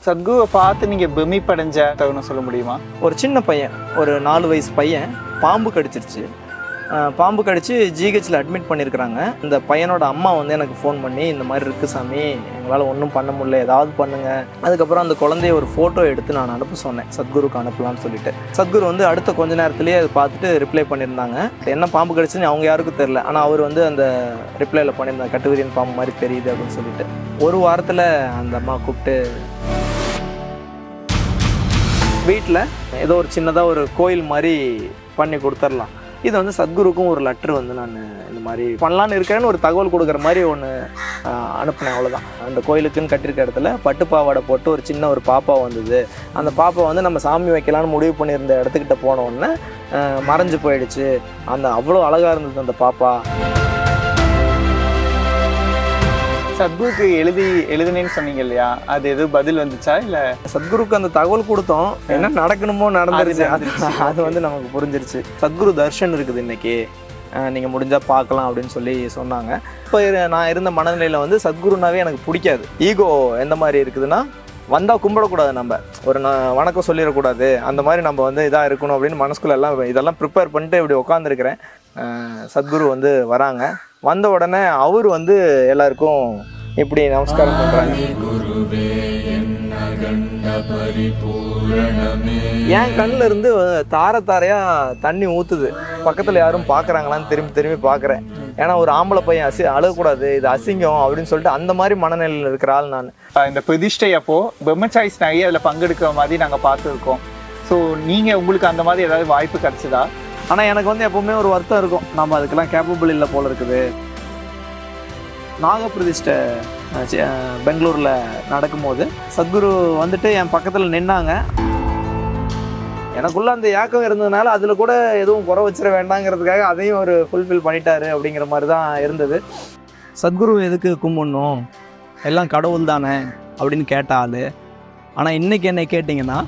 சத்குருவை பார்த்து நீங்கள் பிரமிப்படைஞ்ச தகவல் சொல்ல முடியுமா? ஒரு சின்ன பையன், ஒரு 4 வயசு பையன் பாம்பு கடிச்சிருச்சு. பாம்பு கடிச்சு ஜிஹெச்சில் அட்மிட் பண்ணியிருக்கிறாங்க. இந்த பையனோட அம்மா வந்து எனக்கு ஃபோன் பண்ணி, இந்த மாதிரி இருக்குது சாமி, எங்களால் ஒன்றும் பண்ண முடியல, ஏதாவது பண்ணுங்கள். அதுக்கப்புறம் அந்த குழந்தைய ஒரு ஃபோட்டோ எடுத்து நான் அனுப்ப சொன்னேன், சத்குருக்கு அனுப்பலான்னு சொல்லிட்டு. சத்குரு வந்து அடுத்த கொஞ்ச நேரத்துலேயே அதை பார்த்துட்டு ரிப்ளை பண்ணியிருந்தாங்க. என்ன பாம்பு கடிச்சுன்னு அவங்க யாருக்கும் தெரில, ஆனால் அவர் வந்து அந்த ரிப்ளையில் பண்ணியிருந்தாங்க, கட்டுவிரியன் பாம்பு மாதிரி தெரியுது அப்படின்னு சொல்லிட்டு. ஒரு வாரத்தில் அந்த அம்மா கூப்பிட்டு வீட்டில் ஏதோ ஒரு சின்னதாக ஒரு கோயில் மாதிரி பண்ணி கொடுத்துர்லாம். இது வந்து சத்குருக்கும் ஒரு லெட்ரு வந்து நான் இந்த மாதிரி பண்ணலான்னு இருக்கேன்னு ஒரு தகவல் கொடுக்குற மாதிரி ஒன்று அனுப்பினேன், அவ்வளோதான். அந்த கோயிலுக்குன்னு கட்டியிருக்க இடத்துல பட்டுப்பாவாடை போட்டு ஒரு சின்ன ஒரு பாப்பா வந்தது. அந்த பாப்பா வந்து நம்ம சாமி வைக்கலான்னு முடிவு பண்ணியிருந்த இடத்துக்கிட்ட போனோடனே மறைஞ்சு போயிடுச்சு. அந்த அவ்வளோ அழகாக இருந்தது அந்த பாப்பா. சத்குருக்கு எழுதுனேன்னு சொன்னீங்க இல்லையா, அது எதுவும் பதில் வந்துச்சா? இல்லை சத்குருக்கு அந்த தகவல் கொடுத்தோம், என்ன நடக்கணுமோ நடந்துருச்சு. அது வந்து நமக்கு புரிஞ்சிருச்சு. சத்குரு தர்ஷன் இருக்குது இன்னைக்கு, நீங்கள் முடிஞ்சால் பார்க்கலாம் அப்படின்னு சொல்லி சொன்னாங்க. இப்போ நான் இருந்த மனநிலையில் வந்து சத்குருனாவே எனக்கு பிடிக்காது. ஈகோ எந்த மாதிரி இருக்குதுன்னா, வந்தால் கும்பிடக்கூடாது, நம்ம ஒரு வணக்கம் சொல்லிடக்கூடாது, அந்த மாதிரி நம்ம வந்து இதாக இருக்கணும் அப்படின்னு மனசுக்குள்ள எல்லாம் இதெல்லாம் ப்ரிப்பேர் பண்ணிட்டு இப்படி உட்காந்துருக்கிறேன். சத்குரு வந்து வராங்க. வந்த உடனே அவர் வந்து எல்லாருக்கும் இப்படி நமஸ்காரம் பண்ணுறாங்க. என் கண்ணில் இருந்து தாரையாக தண்ணி ஊற்றுது. பக்கத்தில் யாரும் பார்க்குறாங்களான்னு திரும்பி பார்க்குறேன். ஏன்னா ஒரு ஆம்பளை பையன் அழகக்கூடாது, இது அசிங்கம் அப்படின்னு சொல்லிட்டு அந்த மாதிரி மனநிலையில் இருக்கிற ஆள் நான். இந்த பிரதிஷ்டை அப்போ பிரம்மச்சாரிஸ் நிறைய அதில் பங்கெடுக்கிற மாதிரி நாங்கள் பார்த்துருக்கோம். ஸோ நீங்கள் உங்களுக்கு அந்த மாதிரி ஏதாவது வாய்ப்பு கிடச்சிதா? ஆனால் எனக்கு வந்து எப்போவுமே ஒரு வருத்தம் இருக்கும், நம்ம அதுக்கெல்லாம் கேப்பபிள் இல்லை போல் இருக்குது. நாகப்பிரதிஷ்டை பெங்களூரில் நடக்கும்போது சத்குரு வந்துட்டு என் பக்கத்தில் நின்னாங்க. எனக்குள்ளே அந்த ஏக்கம் இருந்ததுனால அதில் கூட எதுவும் குறை வச்சிட வேண்டாங்கிறதுக்காக அதையும் ஒரு ஃபுல்ஃபில் பண்ணிட்டாரு அப்படிங்கிற மாதிரி தான் இருந்தது. சத்குரு எதுக்கு கும்பிடணும், எல்லாம் கடவுள் தானே அப்படின்னு கேட்டால். ஆனால் இன்றைக்கி என்னை கேட்டிங்கன்னா,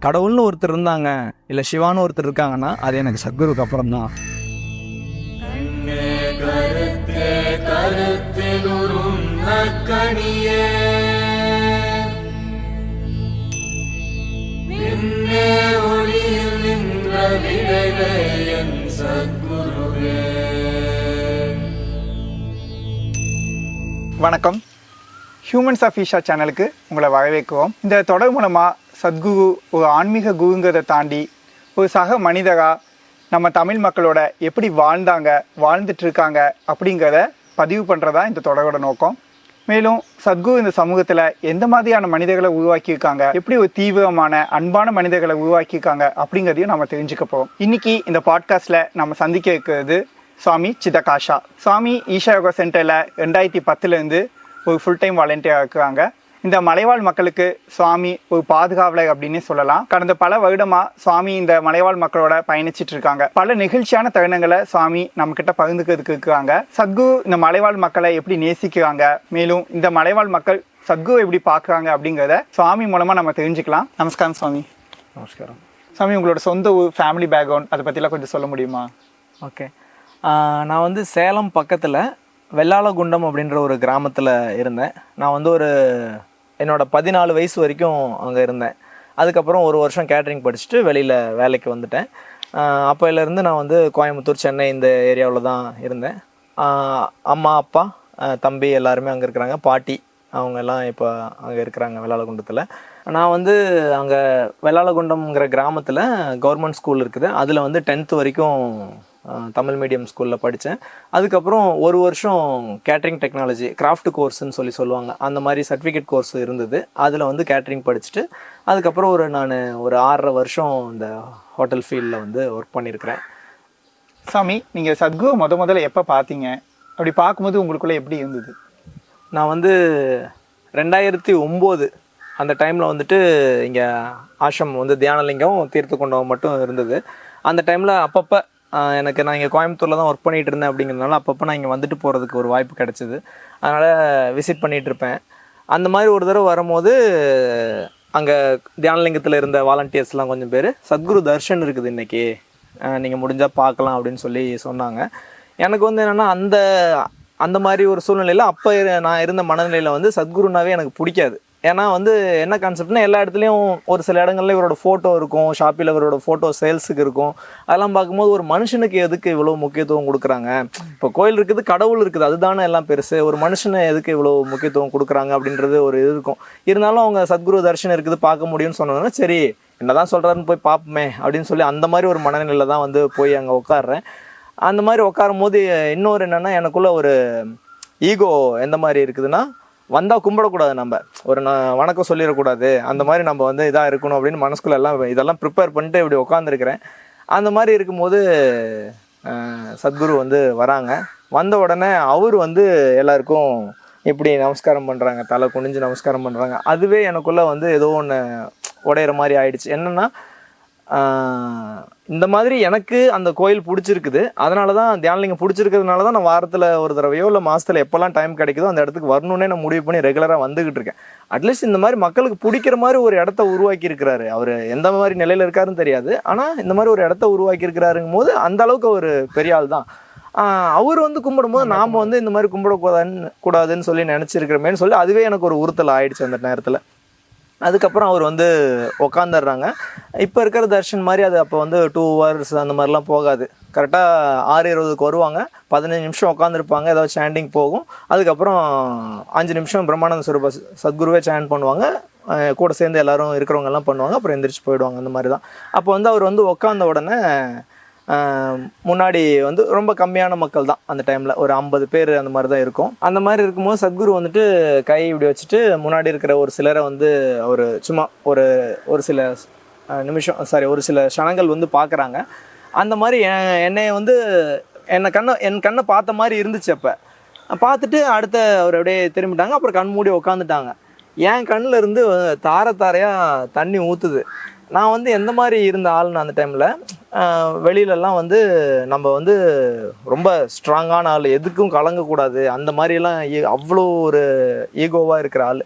கடவுள்னு ஒருத்தர் இருந்தாங்க, இல்லை சிவான்னு ஒருத்தர் இருக்காங்கன்னா அது எனக்கு சத்குருக்கு அப்புறம் தான். வணக்கம், ஹியூமன்ஸ் ஆஃப் ஈஷா சேனலுக்கு உங்களை வரவேற்கிறோம். இந்த தொடர் மூலமாக சத்குரு ஒரு ஆன்மீக குருங்கிறதை தாண்டி ஒரு சக மனிதராக நம்ம தமிழ் மக்களோட எப்படி வாழ்ந்துட்டுருக்காங்க அப்படிங்கிறத பதிவு பண்ணுறதா இந்த தொடரோட நோக்கம். மேலும் சத்குரு இந்த சமூகத்தில் எந்த மாதிரியான மனிதர்களை உருவாக்கியிருக்காங்க, எப்படி ஒரு தீவிரமான அன்பான மனிதர்களை உருவாக்கியிருக்காங்க அப்படிங்கிறதையும் நம்ம தெரிஞ்சுக்க போகிறோம். இன்றைக்கி இந்த பாட்காஸ்ட்டில் நம்ம சந்திக்க இருக்கிறது சுவாமி சிதகாஷா. சுவாமி ஈஷா யோகா சென்டரில் 2010 ஒரு ஃபுல் டைம் வாலண்டியராக இருக்கிறாங்க. இந்த மலைவாழ் மக்களுக்கு சுவாமி ஒரு பாதுகாவலர் அப்படின்னு சொல்லலாம். கடந்த பல வருடமாக சுவாமி இந்த மலைவாழ் மக்களோட பயணிச்சிட்டு இருக்காங்க. பல நிகழ்ச்சியான தருணங்களை சுவாமி நம்ம கிட்ட பகிர்ந்துக்கிறதுக்கு இருக்காங்க. சத்குரு இந்த மலைவாழ் மக்களை எப்படி நேசிக்கிறாங்க, மேலும் இந்த மலைவாழ் மக்கள் சத்குரு எப்படி பார்க்குறாங்க அப்படிங்கிறத சுவாமி மூலமாக நம்ம தெரிஞ்சுக்கலாம். நமஸ்காரம் சுவாமி. நமஸ்காரம் சுவாமி, உங்களோட சொந்த ஃபேமிலி பேக்ரவுண்ட் அதை பற்றிலாம் கொஞ்சம் சொல்ல முடியுமா? ஓகே, நான் வந்து சேலம் பக்கத்தில் வெள்ளாளகுண்டம் அப்படின்ற ஒரு கிராமத்தில் இருந்தேன். நான் வந்து என்னோட 14 வயசு வரைக்கும் அங்கே இருந்தேன். அதுக்கப்புறம் ஒரு வருஷம் கேட்ரிங் படிச்சுட்டு வெளியில் வேலைக்கு வந்துட்டேன். அப்போலேருந்து நான் வந்து கோயம்புத்தூர், சென்னை இந்த ஏரியாவில் தான் இருந்தேன். அம்மா, அப்பா, தம்பி எல்லாருமே அங்கே இருக்கிறாங்க. பாட்டி அவங்க எல்லாம் இப்போ அங்கே இருக்கிறாங்க வெள்ளாளகுண்டத்தில். நான் வந்து அங்கே வெள்ளாளகுண்டம்ங்கிற கிராமத்தில் கவர்மெண்ட் ஸ்கூல் இருக்குது. அதில் வந்து 10th வரைக்கும் தமிழ் மீடியம் ஸ்கூலில் படித்தேன். அதுக்கப்புறம் ஒரு வருஷம் கேட்ரிங் டெக்னாலஜி கிராஃப்ட் கோர்ஸ்ன்னு சொல்லுவாங்க, அந்த மாதிரி சர்டிஃபிகேட் கோர்ஸ் இருந்தது. அதில் வந்து கேட்ரிங் படிச்சுட்டு அதுக்கப்புறம் நான் ஒரு 6.5 வருஷம் இந்த ஹோட்டல் ஃபீல்டில் வந்து ஒர்க் பண்ணியிருக்கிறேன். சாமி, நீங்கள் சத்குரு முதல்ல எப்போ பார்த்தீங்க? அப்படி பார்க்கும்போது உங்களுக்குள்ளே எப்படி இருந்தது? நான் வந்து 2009 அந்த டைமில் வந்துட்டு இங்கே ஆசிரம் வந்து தியானலிங்கம், தீர்த்தக்குண்டம் மட்டும் இருந்தது. அந்த டைமில் அப்பப்போ நான் இங்கே கோயம்புத்தூரில் தான் ஒர்க் பண்ணிகிட்டு இருந்தேன். அப்படிங்கிறதுனால அப்பப்போ நான் இங்கே வந்துட்டு போகிறதுக்கு ஒரு வாய்ப்பு கிடச்சிது. அதனால் விசிட் பண்ணிகிட்ருப்பேன். அந்த மாதிரி ஒரு தடவை வரும்போது அங்கே தியானலிங்கத்தில் இருந்த வாலண்டியர்ஸ்லாம் கொஞ்சம் பேர், சத்குரு தர்ஷன் இருக்குது இன்றைக்கி, நீங்கள் முடிஞ்சால் பார்க்கலாம் அப்படின்னு சொல்லி சொன்னாங்க. எனக்கு வந்து என்னென்னா அந்த மாதிரி ஒரு சூழ்நிலையில் அப்போ நான் இருந்த மனநிலையில் வந்து சத்குருனாவே எனக்கு பிடிக்காது. ஏன்னா வந்து என்ன கான்செப்ட்னா எல்லா இடத்துலையும் ஒரு சில இடங்கள்ல இவரோட ஃபோட்டோ இருக்கும், ஷாப்பில் இவரோட ஃபோட்டோ சேல்ஸுக்கு இருக்கும். அதெல்லாம் பார்க்கும்போது ஒரு மனுஷனுக்கு எதுக்கு இவ்வளோ முக்கியத்துவம் கொடுக்குறாங்க? இப்போ கோயில் இருக்குது, கடவுள் இருக்குது, அதுதானே எல்லாம் பெருசு. ஒரு மனுஷனை எதுக்கு இவ்வளோ முக்கியத்துவம் கொடுக்குறாங்க அப்படின்றது ஒரு இது இருக்கும். இருந்தாலும் அவங்க சத்குரு தரிசனம் இருக்குது, பார்க்க முடியும்னு சொன்னதுன்னா சரி என்னதான் சொல்கிறாருன்னு போய் பார்ப்போமே அப்படின்னு சொல்லி அந்த மாதிரி ஒரு மனநிலையில தான் வந்து போய் அங்கே உட்காடுறேன். அந்த மாதிரி உட்காரும் போது இன்னொரு என்னென்னா எனக்குள்ள ஒரு ஈகோ எந்த மாதிரி இருக்குதுன்னா, வந்தால் கும்பிடக்கூடாது, நம்ம ஒரு வணக்கம் சொல்லிடக்கூடாது, அந்த மாதிரி நம்ம வந்து இதாக இருக்கணும் அப்படின்னு மனசுக்குள்ள எல்லாம் இதெல்லாம் ப்ரிப்பேர் பண்ணிட்டு இப்படி உட்காந்துருக்கிறேன். அந்த மாதிரி இருக்கும்போது சத்குரு வந்து வராங்க. வந்த உடனே அவர் வந்து எல்லாருக்கும் இப்படி நமஸ்காரம் பண்ணுறாங்க, தலை குனிஞ்சு நமஸ்காரம் பண்ணுறாங்க. அதுவே எனக்குள்ளே வந்து ஏதோ ஒன்று உடையிற மாதிரி ஆயிடுச்சு. என்னென்னா இந்த மாதிரி எனக்கு அந்த கோயில் பிடிச்சிருக்குது, அதனால தான் தியானலிங்கம் பிடிச்சிருக்கிறதுனால தான் நான் வாரத்தில் ஒரு தடவையோ இல்லை மாதத்தில் எப்போல்லாம் டைம் கிடைக்குதோ அந்த இடத்துக்கு வரணுன்னே நான் முடிவு பண்ணி ரெகுலராக வந்துக்கிட்டு இருக்கேன். அட்லீஸ்ட் இந்த மாதிரி மக்களுக்கு பிடிக்கிற மாதிரி ஒரு இடத்த உருவாக்கி இருக்கிறாரு. அவர் எந்த மாதிரி நிலையில் இருக்காருன்னு தெரியாது, ஆனால் இந்த மாதிரி ஒரு இடத்த உருவாக்கி இருக்கிறாருங்கும் போது அந்த அளவுக்கு ஒரு பெரிய ஆள் தான். அவர் வந்து கும்பிடும்போது நாம் வந்து இந்த மாதிரி கூடாதுன்னு சொல்லி நினச்சிருக்கிறோமேன்னு சொல்லி அதுவே எனக்கு ஒரு உறுத்தல் ஆயிடுச்சு அந்த நேரத்தில். அதுக்கப்புறம் அவர் வந்து உக்காந்துடுறாங்க. இப்போ இருக்கிற தர்ஷன் மாதிரி அது அப்போ வந்து 2 hours அந்த மாதிரிலாம் போகாது. கரெக்டாக 6:20க்கு வருவாங்க, 15 நிமிஷம் உட்காந்துருப்பாங்க, ஏதாவது சாண்டிங் போகும். அதுக்கப்புறம் 5 நிமிஷம் பிரம்மானந்த ஸ்வரூப சத்குருவே சாண்ட் பண்ணுவாங்க, கூட சேர்ந்து எல்லாரும் இருக்கிறவங்கெல்லாம் பண்ணுவாங்க, அப்புறம் எந்திரிச்சு போயிடுவாங்க. அந்த மாதிரி தான். அப்போ வந்து அவர் வந்து உட்காந்த உடனே முன்னாடி வந்து ரொம்ப கம்மியான மக்கள் தான் அந்த டைமில், ஒரு 50 பேர் அந்த மாதிரி தான் இருக்கும். அந்த மாதிரி இருக்கும்போது சத்குரு வந்துட்டு கை இப்படி வச்சுட்டு முன்னாடி இருக்கிற ஒரு சிலரை வந்து அவர் சும்மா ஒரு சில நிமிஷம் ஒரு சில க்ஷணங்கள் வந்து பார்க்குறாங்க. அந்த மாதிரி என்னைய வந்து என் கண்ணை பார்த்த மாதிரி இருந்துச்சு. அப்போ பார்த்துட்டு அடுத்த அவர் அப்படியே திரும்பிட்டாங்க. அப்புறம் கண் மூடி உட்காந்துட்டாங்க. என் கண்ணில் இருந்து தாரையாக தண்ணி ஊற்றுது. நான் வந்து எந்த மாதிரி இருந்த ஆள்னு அந்த டைமில் வெளியிலலாம் வந்து நம்ம வந்து ரொம்ப ஸ்ட்ராங்கான ஆள், எதுக்கும் கலங்கக்கூடாது, அந்த மாதிரிலாம் அவ்வளோ ஒரு ஈகோவாக இருக்கிற ஆள்.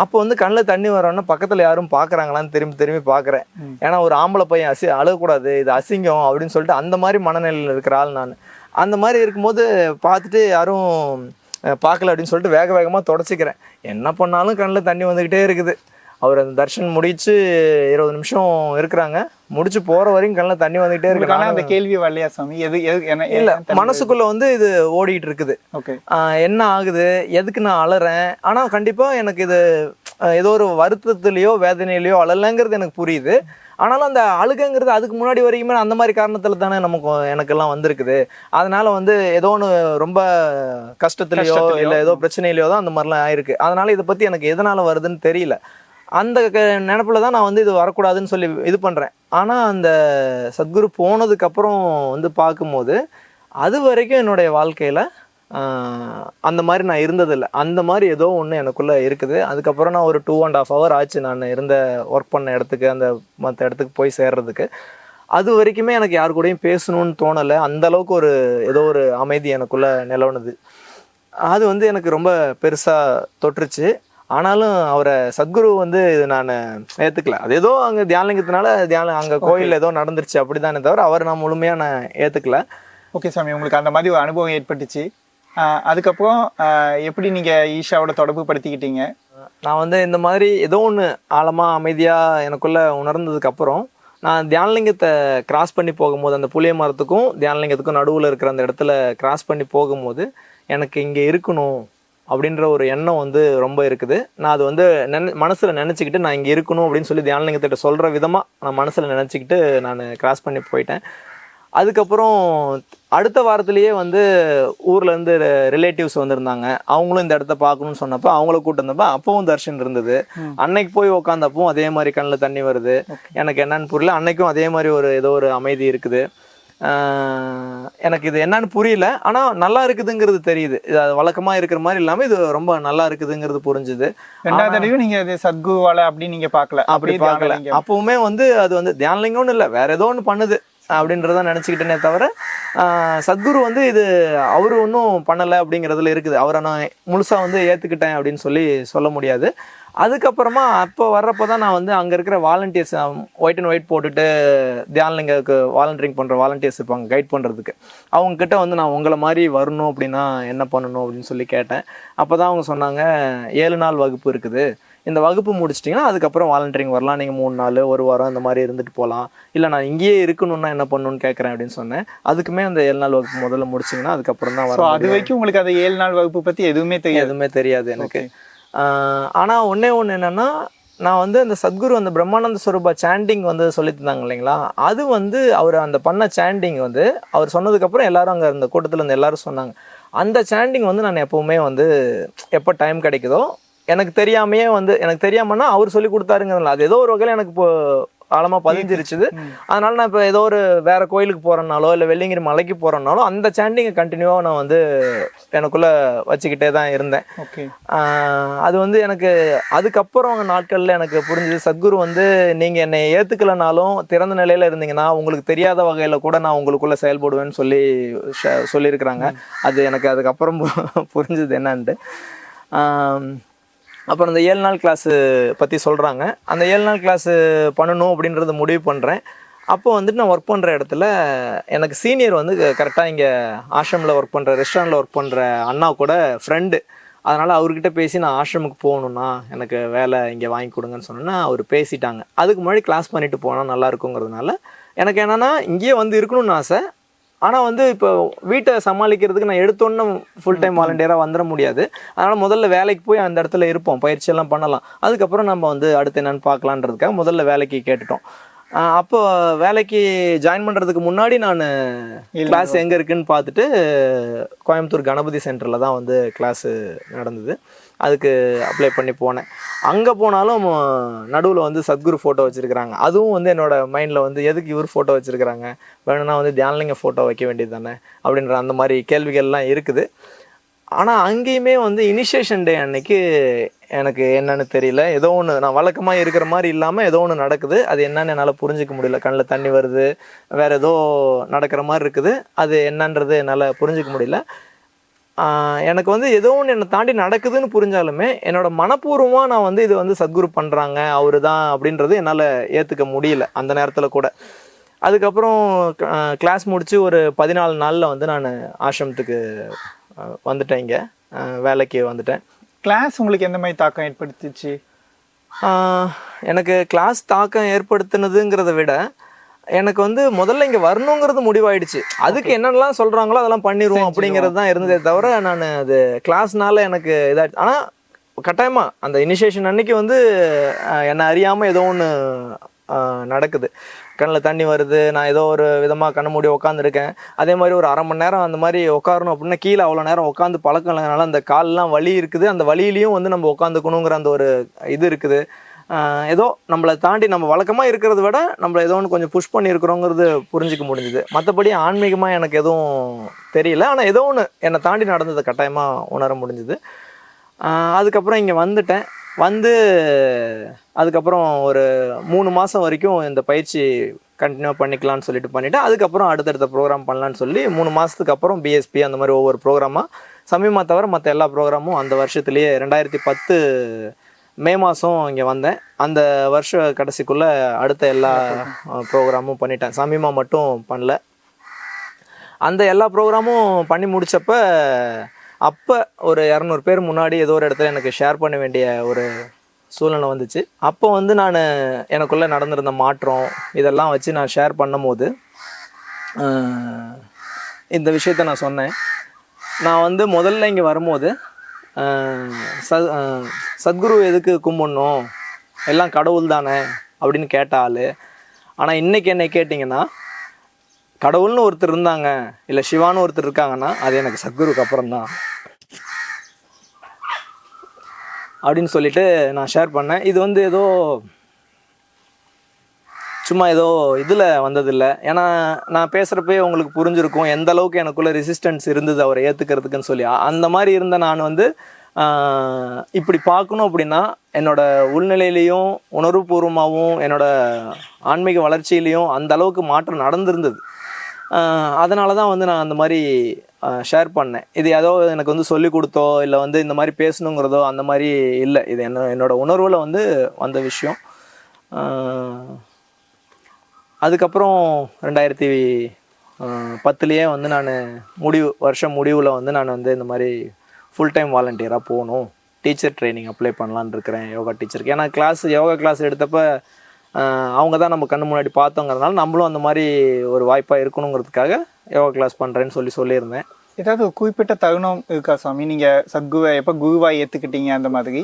அப்போ வந்து கண்ணில் தண்ணி வரோன்னா பக்கத்தில் யாரும் பார்க்குறாங்களான்னு திரும்பி பார்க்குறேன். ஏன்னா ஒரு ஆம்பளை பையன் அழகக்கூடாது, இது அசிங்கம் அப்படின்னு சொல்லிட்டு அந்த மாதிரி மனநிலையில் இருக்கிற ஆள் நான். அந்த மாதிரி இருக்கும்போது பார்த்துட்டு யாரும் பார்க்கல அப்படின்னு சொல்லிட்டு வேகமாக தொடச்சிக்கிறேன். என்ன பண்ணாலும் கண்ணில் தண்ணி வந்துக்கிட்டே இருக்குது. அவர் அந்த தர்ஷன் முடிச்சு 20 நிமிஷம் இருக்கிறாங்க, முடிச்சு போற வரைக்கும் கண்ணில் தண்ணி வந்துகிட்டே இருக்கு. அந்த கேள்வி வரலையா சாமி? இல்ல, மனசுக்குள்ள வந்து இது ஓடிட்டு இருக்குது. என்ன ஆகுது, எதுக்கு நான் அலறேன்? ஆனா கண்டிப்பா எனக்கு இது ஏதோ ஒரு வருத்தத்திலயோ வேதனையிலயோ அழலைங்கிறது எனக்கு புரியுது. ஆனாலும் அந்த அழுகைங்கிறது அதுக்கு முன்னாடி வரைக்குமே அந்த மாதிரி காரணத்துல தானே எனக்கெல்லாம் வந்திருக்குது. அதனால வந்து ஏதோ ஒன்று ரொம்ப கஷ்டத்துலயோ இல்லை ஏதோ பிரச்சனையிலையோ தான் அந்த மாதிரிலாம் ஆயிருக்கு. அதனால இதை பத்தி எனக்கு எதனால வருதுன்னு தெரியல. அந்த நினப்பில் தான் நான் வந்து இது வரக்கூடாதுன்னு சொல்லி இது பண்ணுறேன். ஆனால் அந்த சத்குரு போனதுக்கப்புறம் வந்து பார்க்கும்போது அது வரைக்கும் என்னுடைய வாழ்க்கையில் அந்த மாதிரி நான் இருந்ததில்லை. அந்த மாதிரி ஏதோ ஒன்று எனக்குள்ளே இருக்குது. அதுக்கப்புறம் நான் ஒரு 2.5 hour ஆச்சு நான் இருந்த ஒர்க் பண்ண இடத்துக்கு, அந்த மற்ற இடத்துக்கு போய் சேர்றதுக்கு. அது வரைக்குமே எனக்கு யாரு கூடயும் பேசணும்னு தோணலை. அந்தளவுக்கு ஏதோ ஒரு அமைதி எனக்குள்ளே நிலவுனது. அது வந்து எனக்கு ரொம்ப பெருசாக தொற்றுச்சு. ஆனாலும் அவரை சத்குரு வந்து நான் ஏற்றுக்கல. அது ஏதோ அங்கே தியானலிங்கத்தினால அங்கே கோயில் ஏதோ நடந்துருச்சு அப்படிதானே தவிர அவர் நான் முழுமையாக நான் ஏற்றுக்கல. ஓகே சாமி, உங்களுக்கு அந்த மாதிரி ஒரு அனுபவம் ஏற்பட்டுச்சு. அதுக்கப்புறம் எப்படி நீங்கள் ஈஷாவோட தொடர்பு படுத்திக்கிட்டீங்க? நான் வந்து இந்த மாதிரி ஏதோ ஒன்று ஆழமாக அமைதியாக எனக்குள்ளே உணர்ந்ததுக்கப்புறம் நான் தியானலிங்கத்தை கிராஸ் பண்ணி போகும்போது, அந்த புளிய மரத்துக்கும் தியானலிங்கத்துக்கும் நடுவில் இருக்கிற அந்த இடத்துல கிராஸ் பண்ணி போகும்போது எனக்கு இங்கே இருக்கணும் அப்படின்ற ஒரு எண்ணம் வந்து ரொம்ப இருக்குது. நான் அது வந்து மனசில் நினச்சிக்கிட்டு நான் இங்கே இருக்கணும் அப்படின்னு சொல்லி தியானலிங்கத்திட்ட சொல்கிற விதமாக நான் மனசில் நினச்சிக்கிட்டு நான் கிராஸ் பண்ணி போயிட்டேன். அதுக்கப்புறம் அடுத்த வாரத்திலேயே வந்து ஊர்லேருந்து ரிலேட்டிவ்ஸ் வந்திருந்தாங்க. அவங்களும் இந்த இடத்த பார்க்கணும்னு சொன்னப்போ அவங்கள கூட்டு வந்தப்போ அப்பவும் தர்ஷன் இருந்தது. அன்னைக்கு போய் உட்காந்தப்பவும் அதே மாதிரி கண்ணில் தண்ணி வருது. எனக்கு என்னன்னு புரியல. அன்னைக்கும் அதே மாதிரி ஏதோ ஒரு அமைதி இருக்குது. எனக்கு இது என்னன்னு புரியல, ஆனால் நல்லா இருக்குதுங்கிறது தெரியுது. இது வழக்கமாக இருக்கிற மாதிரி இல்லாமல் இது ரொம்ப நல்லா இருக்குதுங்கிறது புரிஞ்சுது. ரெண்டாவது தடவையும் நீங்கள் அது சத்குருவால அப்படி நீங்கள் பார்க்கல? அப்படி பார்க்கல. அப்பவுமே வந்து அது வந்து தியானலிங்கம்னு இல்லை, வேற ஏதோ ஒன்று பண்ணுது அப்படின்றத நினச்சிக்கிட்டேனே தவிர சத்குரு வந்து இது அவரு ஒன்றும் பண்ணலை அப்படிங்கிறதுல இருக்குது. அவரை நான் முழுசாக வந்து ஏற்றுக்கிட்டேன் அப்படின்னு சொல்ல முடியாது. அதுக்கப்புறமா அப்போ வர்றப்போ தான் நான் வந்து அங்கே இருக்கிற வாலண்டியர்ஸ் ஒயிட் அண்ட் ஒயிட் போட்டுட்டு தியானலிங்கக்கு வாலண்டியரிங் பண்ணுற வாலண்டியர்ஸ் இருப்பாங்க கைட் பண்ணுறதுக்கு. அவங்கக்கிட்ட வந்து நான் உங்களை மாதிரி வரணும் அப்படின்னா என்ன பண்ணணும் அப்படின்னு சொல்லி கேட்டேன். அப்போ தான் அவங்க சொன்னாங்க 7 நாள் வகுப்பு இருக்குது, இந்த வகுப்பு முடிச்சிட்டிங்கன்னா அதுக்கப்புறம் வாலண்டியரிங் வரலாம், நீங்கள் 3 நாள் 1 வாரம் இந்த மாதிரி இருந்துட்டு போகலாம், இல்லை நான் இங்கேயே இருக்கணும்னா என்ன பண்ணணும்னு கேட்குறேன் அப்படின்னு சொன்னேன். அதுக்குமே அந்த 7 நாள் வகுப்பு முதல்ல முடிச்சிங்கன்னா அதுக்கப்புறம் தான் வரும். அது வரைக்கும் உங்களுக்கு அந்த 7 நாள் வகுப்பு பற்றி எதுவுமே தெரியாது எனக்கு. ஆனால் ஒன்றே ஒன்று என்னென்னா, நான் வந்து அந்த சத்குரு அந்த பிரம்மானந்த ஸ்வரூபா சாண்டிங் வந்து சொல்லி தந்தாங்க இல்லைங்களா, அது வந்து அவர் அந்த பண்ண சாண்டிங் வந்து அவர் சொன்னதுக்கப்புறம் எல்லாரும் அங்கே அந்த கூட்டத்தில் இருந்து எல்லாரும் சொன்னாங்க. அந்த சாண்டிங் வந்து நான் எப்போவுமே வந்து எப்போ டைம் கிடைக்குதோ எனக்கு தெரியாமையே வந்து, எனக்கு தெரியாமன்னா அவர் சொல்லி கொடுத்தாருங்கிறதுல அது ஏதோ ஒரு வகையில் எனக்கு இப்போ ஆழமாக பதிஞ்சிருச்சுது. அதனால நான் இப்போ ஏதோ ஒரு வேற கோயிலுக்கு போகிறனாலோ இல்லை வெள்ளிங்கிரி மலைக்கு போகிறனாலோ அந்த சாண்டிங்கை கண்டினியூவாக நான் வந்து எனக்குள்ளே வச்சுக்கிட்டே தான் இருந்தேன். அது வந்து எனக்கு அதுக்கப்புறம் நாட்களில் எனக்கு புரிஞ்சுது, சத்குரு வந்து நீங்கள் என்னை ஏற்றுக்கலைனாலும் திறந்த நிலையில் இருந்தீங்கன்னா உங்களுக்கு தெரியாத வகையில் கூட நான் உங்களுக்குள்ளே செயல்படுவேன்னு சொல்லியிருக்கிறாங்க. அது எனக்கு அதுக்கப்புறம் புரிஞ்சுது என்னன்ட்டு. அப்புறம் இந்த 7 நாள் கிளாஸு பற்றி சொல்கிறாங்க. அந்த 7 நாள் கிளாஸு பண்ணணும் அப்படின்றத முடிவு பண்ணுறேன். அப்போ வந்துட்டு நான் ஒர்க் பண்ணுற இடத்துல எனக்கு சீனியர் வந்து கரெக்டாக இங்கே ஆஷ்ரமில் ஒர்க் பண்ணுற ரெஸ்டாரண்ட்டில் ஒர்க் பண்ணுற அண்ணா கூட ஃப்ரெண்டு. அதனால் அவர்கிட்ட பேசி நான் ஆஷ்ரமுக்கு போகணுன்னா எனக்கு வேலை இங்கே வாங்கி கொடுங்கன்னு சொன்னேன்னா அவர் பேசிட்டாங்க. அதுக்கு முன்னாடி கிளாஸ் பண்ணிவிட்டு போனால் நல்லா இருக்குங்கிறதுனால எனக்கு என்னென்னா இங்கேயே வந்து இருக்கணும்னு ஆசை. ஆனால் வந்து இப்போ வீட்டை சமாளிக்கிறதுக்கு நான் எடுத்தோன்னு ஃபுல் டைம் வாலண்டியராக வந்துட முடியாது. அதனால் முதல்ல வேலைக்கு போய் அந்த இடத்துல இருப்போம், பயிற்சியெல்லாம் பண்ணலாம். அதுக்கப்புறம் நம்ம வந்து அடுத்து என்னென்னு பார்க்கலான்றதுக்காக முதல்ல வேலைக்கு கேட்டுட்டோம். அப்போ வேலைக்கு ஜாயின் பண்ணுறதுக்கு முன்னாடி நான் கிளாஸ் எங்கே இருக்குதுன்னு பார்த்துட்டு கோயம்புத்தூர் கணபதி சென்டரில் தான் வந்து கிளாஸு நடந்தது. அதுக்கு அப்ளை பண்ணி போனேன். அங்கே போனாலும் நடுவில் வந்து சத்குரு ஃபோட்டோ வச்சுருக்கிறாங்க. அதுவும் வந்து என்னோடய மைண்டில் வந்து எதுக்கு இவர் ஃபோட்டோ வச்சுருக்கிறாங்க, வேணும்னா வந்து தியானலிங்க ஃபோட்டோ வைக்க வேண்டியது தானே அப்படின்ற அந்த மாதிரி கேள்விகள்லாம் இருக்குது. ஆனால் அங்கேயுமே வந்து இனிஷியேஷன் டே அன்னைக்கு எனக்கு என்னன்னு தெரியல, ஏதோ ஒன்று நான் வழக்கமாக இருக்கிற மாதிரி இல்லாமல் ஏதோ ஒன்று நடக்குது. அது என்னன்னு என்னால் புரிஞ்சிக்க முடியல. கண்ணில் தண்ணி வருது, வேறு ஏதோ நடக்கிற மாதிரி இருக்குது. அது என்னன்றது என்னால் புரிஞ்சிக்க முடியல. எனக்கு வந்து ஏதோ ஒன்று என்னை தாண்டி நடக்குதுன்னு புரிஞ்சாலுமே என்னோடய மனப்பூர்வமாக நான் வந்து இது வந்து சத்குரு பண்ணுறாங்க அவர் தான் அப்படின்றது என்னால் ஏற்றுக்க முடியல அந்த நேரத்தில் கூட. அதுக்கப்புறம் கிளாஸ் முடித்து ஒரு 14 நாளில் வந்து நான் ஆசிரமத்துக்கு வந்துட்டேன், இங்கே வேலைக்கு வந்துட்டேன். கிளாஸ் உங்களுக்கு எந்த மாதிரி தாக்கம் ஏற்படுத்துச்சு? எனக்கு கிளாஸ் தாக்கம் ஏற்படுத்தினதுங்கிறத விட எனக்கு வந்து முதல்ல இங்கே வரணுங்கிறது முடிவாயிடுச்சு. அதுக்கு என்னென்னலாம் சொல்கிறாங்களோ அதெல்லாம் பண்ணிடுவோம் அப்படிங்கிறது தான் இருந்ததே தவிர நான் அது கிளாஸ்னால எனக்கு இதாகிடுச்சு. ஆனால் கட்டாயமாக அந்த இனிஷியேஷன் அன்னைக்கு வந்து என்னை அறியாமல் ஏதோ ஒன்று நடக்குது. கண்ணில் தண்ணி வருது, நான் ஏதோ ஒரு விதமாக கண்ண மூடி உட்காந்துருக்கேன். அதே மாதிரி ஒரு 1/2 மணி நேரம் அந்த மாதிரி உட்காரணும் அப்படின்னா கீழே அவ்வளோ நேரம் உட்காந்து பழக்கம் இல்லைனால அந்த கால்லாம் வலி இருக்குது. அந்த வலியிலையும் வந்து நம்ம உட்காந்துக்கணுங்கிற அந்த ஒரு இது இருக்குது. ஏதோ நம்மளை தாண்டி நம்ம வழக்கமாக இருக்கிறத விட நம்மளை ஏதோ ஒன்று கொஞ்சம் புஷ் பண்ணியிருக்கிறோங்கிறது புரிஞ்சிக்க முடிஞ்சுது. மற்றபடி ஆன்மீகமாக எனக்கு எதுவும் தெரியல. ஆனால் ஏதோ ஒன்று என்னை தாண்டி நடந்ததை கட்டாயமாக உணர முடிஞ்சுது. அதுக்கப்புறம் இங்கே வந்துட்டேன். வந்து அதுக்கப்புறம் ஒரு 3 மாதம் வரைக்கும் இந்த பயிற்சி கண்டினியூ பண்ணிக்கலான்னு சொல்லிட்டு பண்ணிவிட்டு அதுக்கப்புறம் அடுத்தடுத்த ப்ரோக்ராம் பண்ணலான்னு சொல்லி 3 மாதத்துக்கு அப்புறம் பிஎஸ்பி அந்த மாதிரி ஒவ்வொரு ப்ரோக்ராமாக சமீபமாக தவிர மற்ற எல்லா ப்ரோக்ராமும் அந்த வருஷத்துலேயே 2010 மே மாதம் இங்கே வந்தேன். அந்த வருஷ கடைசிக்குள்ளே அடுத்த எல்லா ப்ரோக்ராமும் பண்ணிட்டேன். சமீபமாக மட்டும் பண்ணல. அந்த எல்லா ப்ரோக்ராமும் பண்ணி முடித்தப்போ அப்போ ஒரு 200 பேர் முன்னாடி ஏதோ ஒரு இடத்துல எனக்கு ஷேர் பண்ண வேண்டிய ஒரு சூழ்நிலை வந்துச்சு. அப்போ வந்து நான் எனக்குள்ளே நடந்திருந்த மாற்றம் இதெல்லாம் வச்சு நான் ஷேர் பண்ணும் போது இந்த விஷயத்த நான் சொன்னேன். நான் வந்து முதல்ல இங்கே வரும்போது சத்குரு எதுக்கு கும்பிடணும், எல்லாம் கடவுள் தானே அப்படின்னு கேட்டால், ஆனால் இன்றைக்கி என்னை கேட்டிங்கன்னா கடவுள்னு ஒருத்தர் இருந்தாங்க இல்லை சிவான்னு ஒருத்தர் இருக்காங்கன்னா அது எனக்கு சத்குருக்கு அப்புறம் தான் அப்படின்னு சொல்லிட்டு நான் ஷேர் பண்ணேன். இது வந்து ஏதோ சும்மா ஏதோ இதில் வந்ததில்லை. ஏன்னா நான் பேசுகிறப்பே உங்களுக்கு புரிஞ்சிருக்கும் எந்த அளவுக்கு எனக்குள்ளே ரெசிஸ்டன்ஸ் இருந்தது அவரை ஏற்றுக்கிறதுக்குன்னு சொல்லி. அந்த மாதிரி இருந்த நான் வந்து இப்படி பார்க்கணும் அப்படின்னா என்னோடய உள்நிலையிலையும் உணர்வுபூர்வமாகவும் என்னோடய ஆன்மீக வளர்ச்சியிலையும் அந்த அளவுக்கு மாற்றம் நடந்திருந்தது. அதனால தான் வந்து நான் அந்த மாதிரி ஷேர் பண்ணேன். இது ஏதோ எனக்கு வந்து சொல்லி கொடுத்தோ இல்லை வந்து இந்த மாதிரி பேசணுங்கிறதோ அந்த மாதிரி இல்லை. இது என்னோடய உணர்வில் வந்து வந்த விஷயம். அதுக்கப்புறம் 2010 வந்து நான் வருஷம் முடிவில் வந்து நான் வந்து இந்த மாதிரி ஃபுல் டைம் வாலண்டியராக போகணும் டீச்சர் ட்ரைனிங் அப்ளை பண்ணலான்னு இருக்கிறேன் யோகா டீச்சருக்கு. ஏன்னா யோகா கிளாஸ் எடுத்தப்போ அவங்க தான் நம்ம கண்ணு முன்னாடி பார்த்தோங்கிறதுனால நம்மளும் அந்த மாதிரி ஒரு வாய்ப்பாக இருக்கணுங்கிறதுக்காக யோகா கிளாஸ் பண்ணுறேன்னு சொல்லியிருந்தேன். ஏதாவது ஒரு குறிப்பிட்ட தருணம் இருக்கா சாமி, நீங்கள் சத்குருவை எப்போ குருவாக ஏற்றுக்கிட்டீங்க அந்த மாதிரி?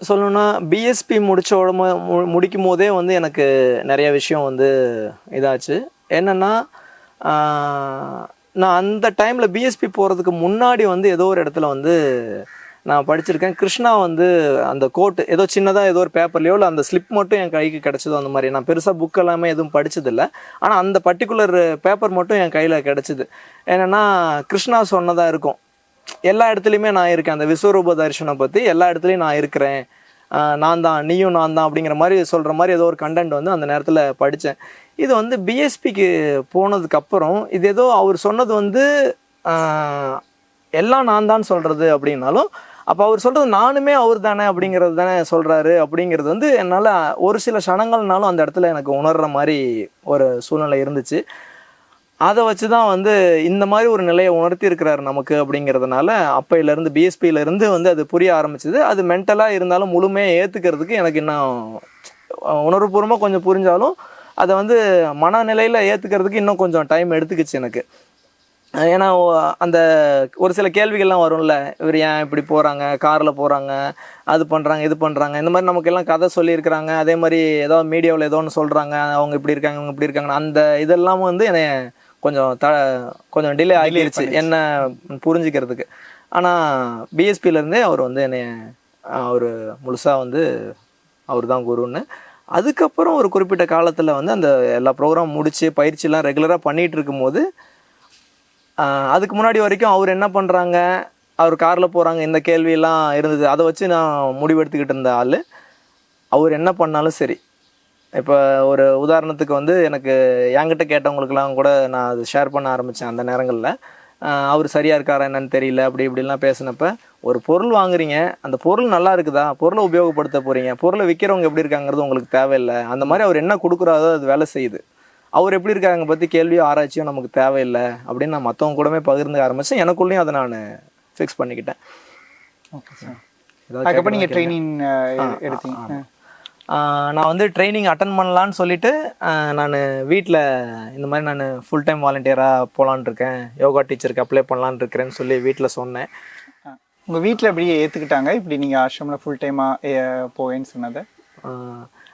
சொல்லணும்னா பிஎஸ்பி முடிக்கும் போதே வந்து எனக்கு நிறைய விஷயம் வந்து இதாச்சு. என்னென்னா நான் அந்த டைமில் பிஎஸ்பி போகிறதுக்கு முன்னாடி வந்து ஏதோ ஒரு இடத்துல வந்து நான் படிச்சிருக்கேன். கிருஷ்ணா வந்து அந்த கோட்டு ஏதோ சின்னதாக ஏதோ ஒரு பேப்பர்லையோ இல்லை அந்த ஸ்லிப் மட்டும் என் கைக்கு கிடச்சிதோ அந்த மாதிரி. நான் பெருசாக புக் எல்லாமே எதுவும் படித்ததில்லை, ஆனால் அந்த பர்டிகுலர் பேப்பர் மட்டும் என் கையில் கிடச்சிது. என்னென்னா கிருஷ்ணா சொன்னதாக இருக்கும், எல்லா இடத்துலையுமே நான் இருக்கேன், அந்த விஸ்வரூப தரிசனம் பற்றி எல்லா இடத்துலையும் நான் இருக்கிறேன், நான் தான் நீயும் நான் தான் அப்படிங்கிற மாதிரி சொல்கிற மாதிரி ஏதோ ஒரு கண்டென்ட் வந்து அந்த நேரத்தில் படித்தேன். இது வந்து பிஎஸ்பிக்கு போனதுக்கப்புறம் இது ஏதோ அவர் சொன்னது வந்து எல்லாம் நான் தான் சொல்கிறது அப்படின்னாலும், அப்போ அவர் சொல்கிறது நானுமே அவர் தானே அப்படிங்கிறது தானே சொல்கிறாரு அப்படிங்கிறது வந்து என்னால் ஒரு சில க்ஷணங்கள்னாலும் அந்த இடத்துல எனக்கு உணர்கிற மாதிரி ஒரு சூழ்நிலை இருந்துச்சு. அதை வச்சு தான் வந்து இந்த மாதிரி ஒரு நிலையை உணர்த்தி இருக்கிறாரு நமக்கு அப்படிங்கிறதுனால அப்பையிலேருந்து பிஎஸ்பியிலேருந்து வந்து அது புரிய ஆரம்பிச்சிது. அது மென்டலாக இருந்தாலும் முழுமையாக ஏற்றுக்கிறதுக்கு எனக்கு இன்னும் உணர்வுபூர்வமாக கொஞ்சம் புரிஞ்சாலும் அதை வந்து மனநிலையில் ஏற்றுக்கிறதுக்கு இன்னும் கொஞ்சம் டைம் எடுத்துக்கிச்சு எனக்கு. ஏன்னா அந்த ஒரு சில கேள்விகள்லாம் வரும்ல, இவர் ஏன் இப்படி போகிறாங்க, காரில் போகிறாங்க, அது பண்ணுறாங்க இது பண்ணுறாங்க, இந்த மாதிரி நமக்கெல்லாம் கதை சொல்லியிருக்கிறாங்க. அதே மாதிரி ஏதோ மீடியாவில் ஏதோ ஒன்று சொல்கிறாங்க, அவங்க இப்படி இருக்காங்க இவங்க இப்படி இருக்காங்க, அந்த இதெல்லாம் வந்து என்னை கொஞ்சம் டிலே ஆகிடுச்சு என்ன புரிஞ்சுக்கிறதுக்கு. ஆனால் பிஎஸ்பியிலேருந்தே அவர் வந்து என்னை அவர் முழுசாக வந்து அவர் தான் குருன்னு. அதுக்கப்புறம் ஒரு குறிப்பிட்ட காலத்தில் வந்து அந்த எல்லா ப்ரோக்ராம் முடித்து பயிற்சியெலாம் ரெகுலராக பண்ணிகிட்டு இருக்கும்போது அதுக்கு முன்னாடி வரைக்கும் அவர் என்ன பண்ணுறாங்க, அவர் காரில் போகிறாங்க, இந்த கேள்வியெல்லாம் இருந்தது. அதை வச்சு நான் முடிவெடுத்துக்கிட்டு இருந்த ஆள். அவர் என்ன பண்ணாலும் சரி, இப்போ ஒரு உதாரணத்துக்கு வந்து எனக்கு என்கிட்ட கேட்டவங்களுக்கெல்லாம் கூட நான் அது ஷேர் பண்ண ஆரம்பித்தேன். அந்த நேரங்களில் அவர் சரியாக இருக்காரா என்னன்னு தெரியல அப்படி இப்படிலாம் பேசினப்ப, ஒரு பொருள் வாங்குறீங்க, அந்த பொருள் நல்லா இருக்குதா, பொருளை உபயோகப்படுத்த போகிறீங்க, பொருளை விற்கிறவங்க எப்படி இருக்காங்கிறது உங்களுக்கு தேவையில்லை. அந்த மாதிரி அவர் என்ன கொடுக்குறாரோ அது வேலை செய்யுது. அவர் எப்படி இருக்காங்க பற்றி கேள்வியோ ஆராய்ச்சியோ நமக்கு தேவையில்லை அப்படின்னு நான் மற்றவங்க கூடமே பகிர்ந்து ஆரம்பித்தேன். எனக்குள்ளேயும் அதை நான் ஃபிக்ஸ் பண்ணிக்கிட்டேன். Okay sir. அதுக்கப்புறம் நீங்கள் ட்ரைனிங் எடுத்தீங்க? நான் வந்து ட்ரைனிங் அட்டன் பண்ணலான்னு சொல்லிட்டு நான் வீட்டில் இந்த மாதிரி நான் ஃபுல் டைம் வாலண்டியராக போகலான் இருக்கேன், யோகா டீச்சருக்கு அப்ளை பண்ணலான் இருக்கிறேன்னு சொல்லி வீட்டில் சொன்னேன். உங்கள் வீட்டில் எப்படியே ஏற்றுக்கிட்டாங்க இப்படி நீங்கள் ஆசிரமில் ஃபுல் டைமாக போவேன்னு சொன்னதை?